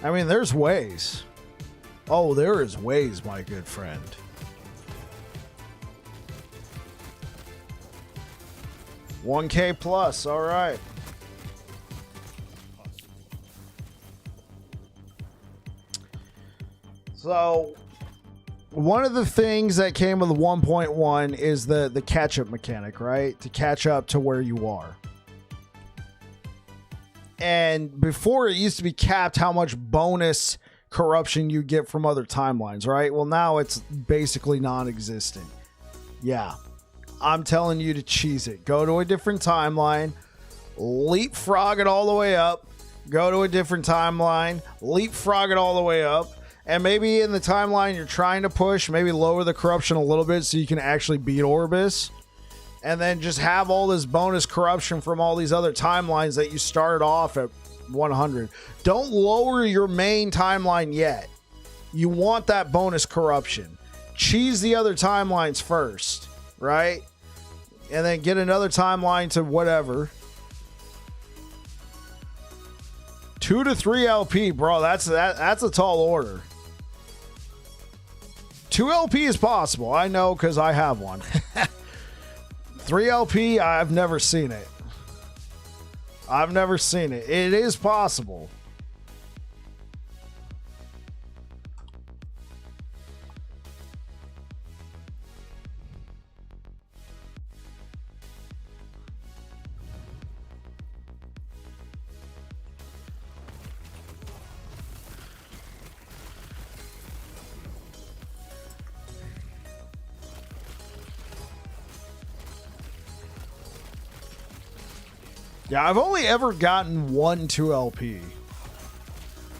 I mean, there's ways. Oh, there is ways, my good friend. $1K plus, all right. So, one of the things that came with the 1.1 is the catch-up mechanic, right? To catch up to where you are. And before, it used to be capped how much bonus corruption you get from other timelines, right? Well, now it's basically non-existent. Yeah. I'm telling you to cheese it. Go to a different timeline, leapfrog it all the way up, go to a different timeline, leapfrog it all the way up, and maybe in the timeline you're trying to push, maybe lower the corruption a little bit so you can actually beat Orbis, and then just have all this bonus corruption from all these other timelines that you started off at 100. Don't lower your main timeline yet. You want that bonus corruption. Cheese the other timelines first, right? And then get another timeline to whatever. 2 to 3 LP, bro. That's a tall order. 2 LP is possible. I know because I have one. 3 LP, I've never seen it. I've never seen it. It is possible. Yeah, I've only ever gotten 1 2LP.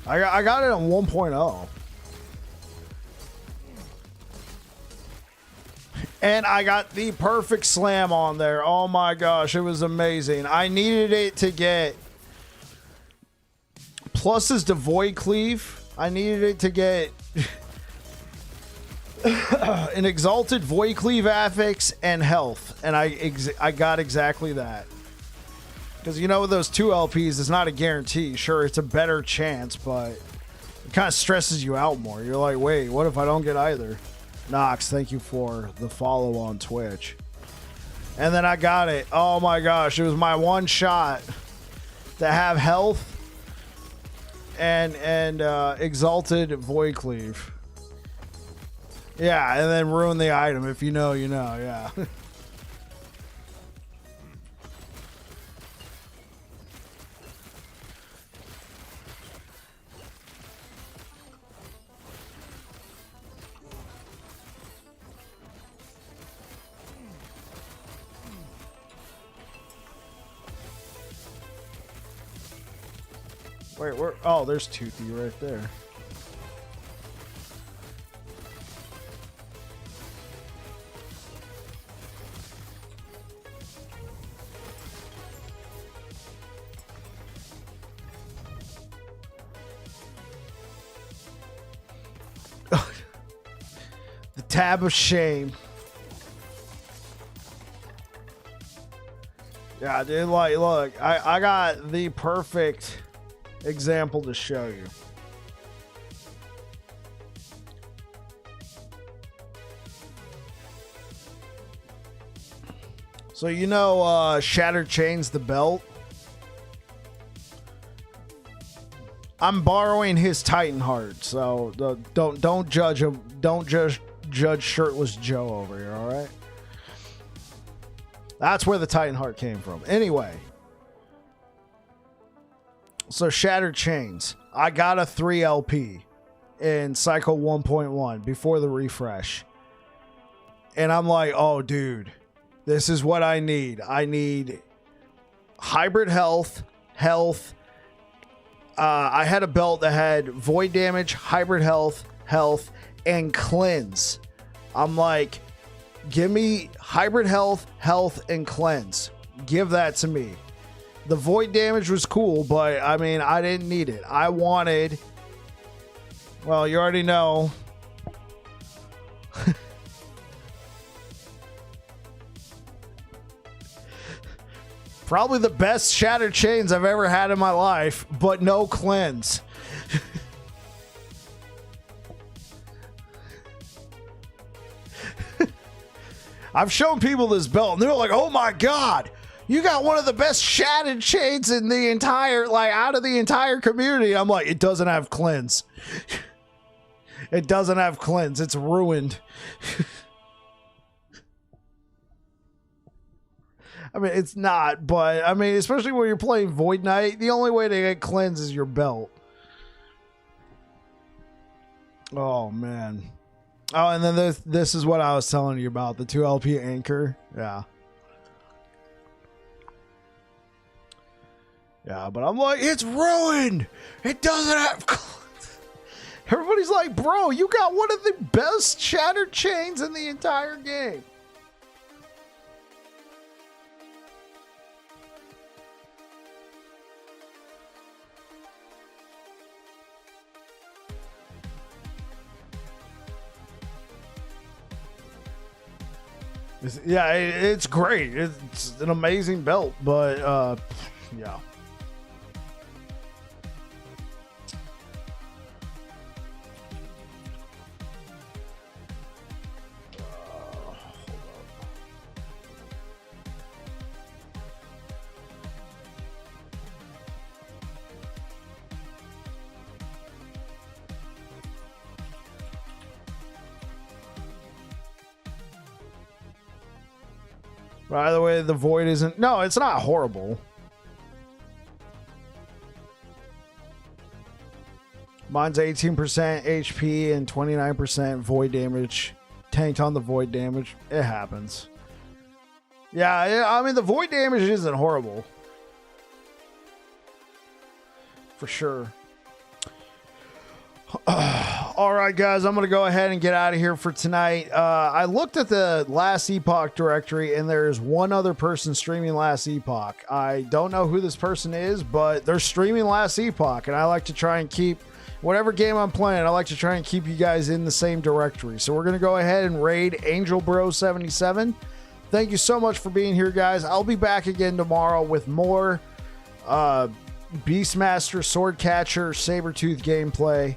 I got it on 1.0. And I got the perfect slam on there. Oh my gosh, it was amazing. I needed it to get pluses to Void Cleave. I needed it to get an Exalted Void Cleave affix and health. And I got exactly that. Because, you know, with those 2 LPs, it's not a guarantee. Sure, it's a better chance, but it kind of stresses you out more. You're like, wait, what if I don't get either? Nox, thank you for the follow on Twitch. And then I got it. Oh my gosh, it was my one shot to have health and Exalted Void Cleave. Yeah, and then ruin the item. If you know, you know, yeah. Wait, where? Oh, there's Toothy right there. The tab of shame. Yeah, dude, like, look, I got the perfect example to show you. So you know Shattered Chains the belt? I'm borrowing his Titan Heart, so don't judge him. Don't judge Shirtless Joe over here, all right? That's where the Titan Heart came from. Anyway, so Shattered Chains. I got a 3 LP in Cycle 1.1 before the refresh. And I'm like, oh, dude, this is what I need. I need hybrid health. I had a belt that had void damage, hybrid health, and cleanse. I'm like, give me hybrid health, and cleanse. Give that to me. The void damage was cool, but I mean, I didn't need it. I wanted, well, you already know. Probably the best Shattered Chains I've ever had in my life, but no cleanse. I've shown people this belt and they're like, oh my God, you got one of the best Shattered Chains in the entire, like, out of the entire community. I'm like, it doesn't have cleanse. It doesn't have cleanse. It's ruined. I mean, it's not, but I mean, especially when you're playing Void Knight, the only way to get cleanse is your belt. Oh, man. Oh, and then this is what I was telling you about, the 2LP anchor. Yeah. Yeah, but I'm like, it's ruined. It doesn't have. Everybody's like, bro, you got one of the best shattered chains in the entire game. Yeah, it's great. It's an amazing belt, but yeah. By the way, the void isn't. No, it's not horrible. Mine's 18% HP and 29% void damage. Tanked on the void damage. It happens. Yeah, I mean, the void damage isn't horrible. For sure. All right, guys, I'm going to go ahead and get out of here for tonight. I looked at the Last Epoch directory, and there's one other person streaming Last Epoch. I don't know who this person is, but they're streaming Last Epoch, and I like to try and keep whatever game I'm playing. I like to try and keep you guys in the same directory. So we're going to go ahead and raid Angel Bro 77. Thank you so much for being here, guys. I'll be back again tomorrow with more Beastmaster, Swordcatcher, Sabertooth gameplay.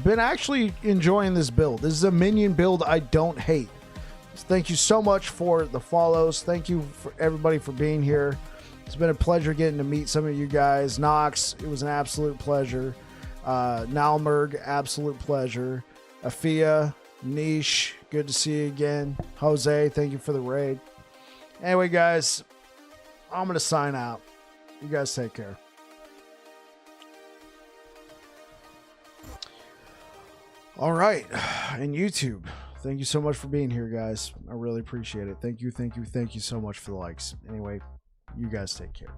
Been actually enjoying this build. This is a minion build I don't hate. So thank you so much for the follows. Thank you for everybody for being here. It's been a pleasure getting to meet some of you guys. Nox, it was an absolute pleasure. Nalmerg, absolute pleasure. Afia, Niche, good to see you again. Jose, thank you for the raid. Anyway, guys, I'm going to sign out. You guys take care. All right, and YouTube, thank you so much for being here, guys. I really appreciate it. Thank you so much for the likes. Anyway, you guys take care.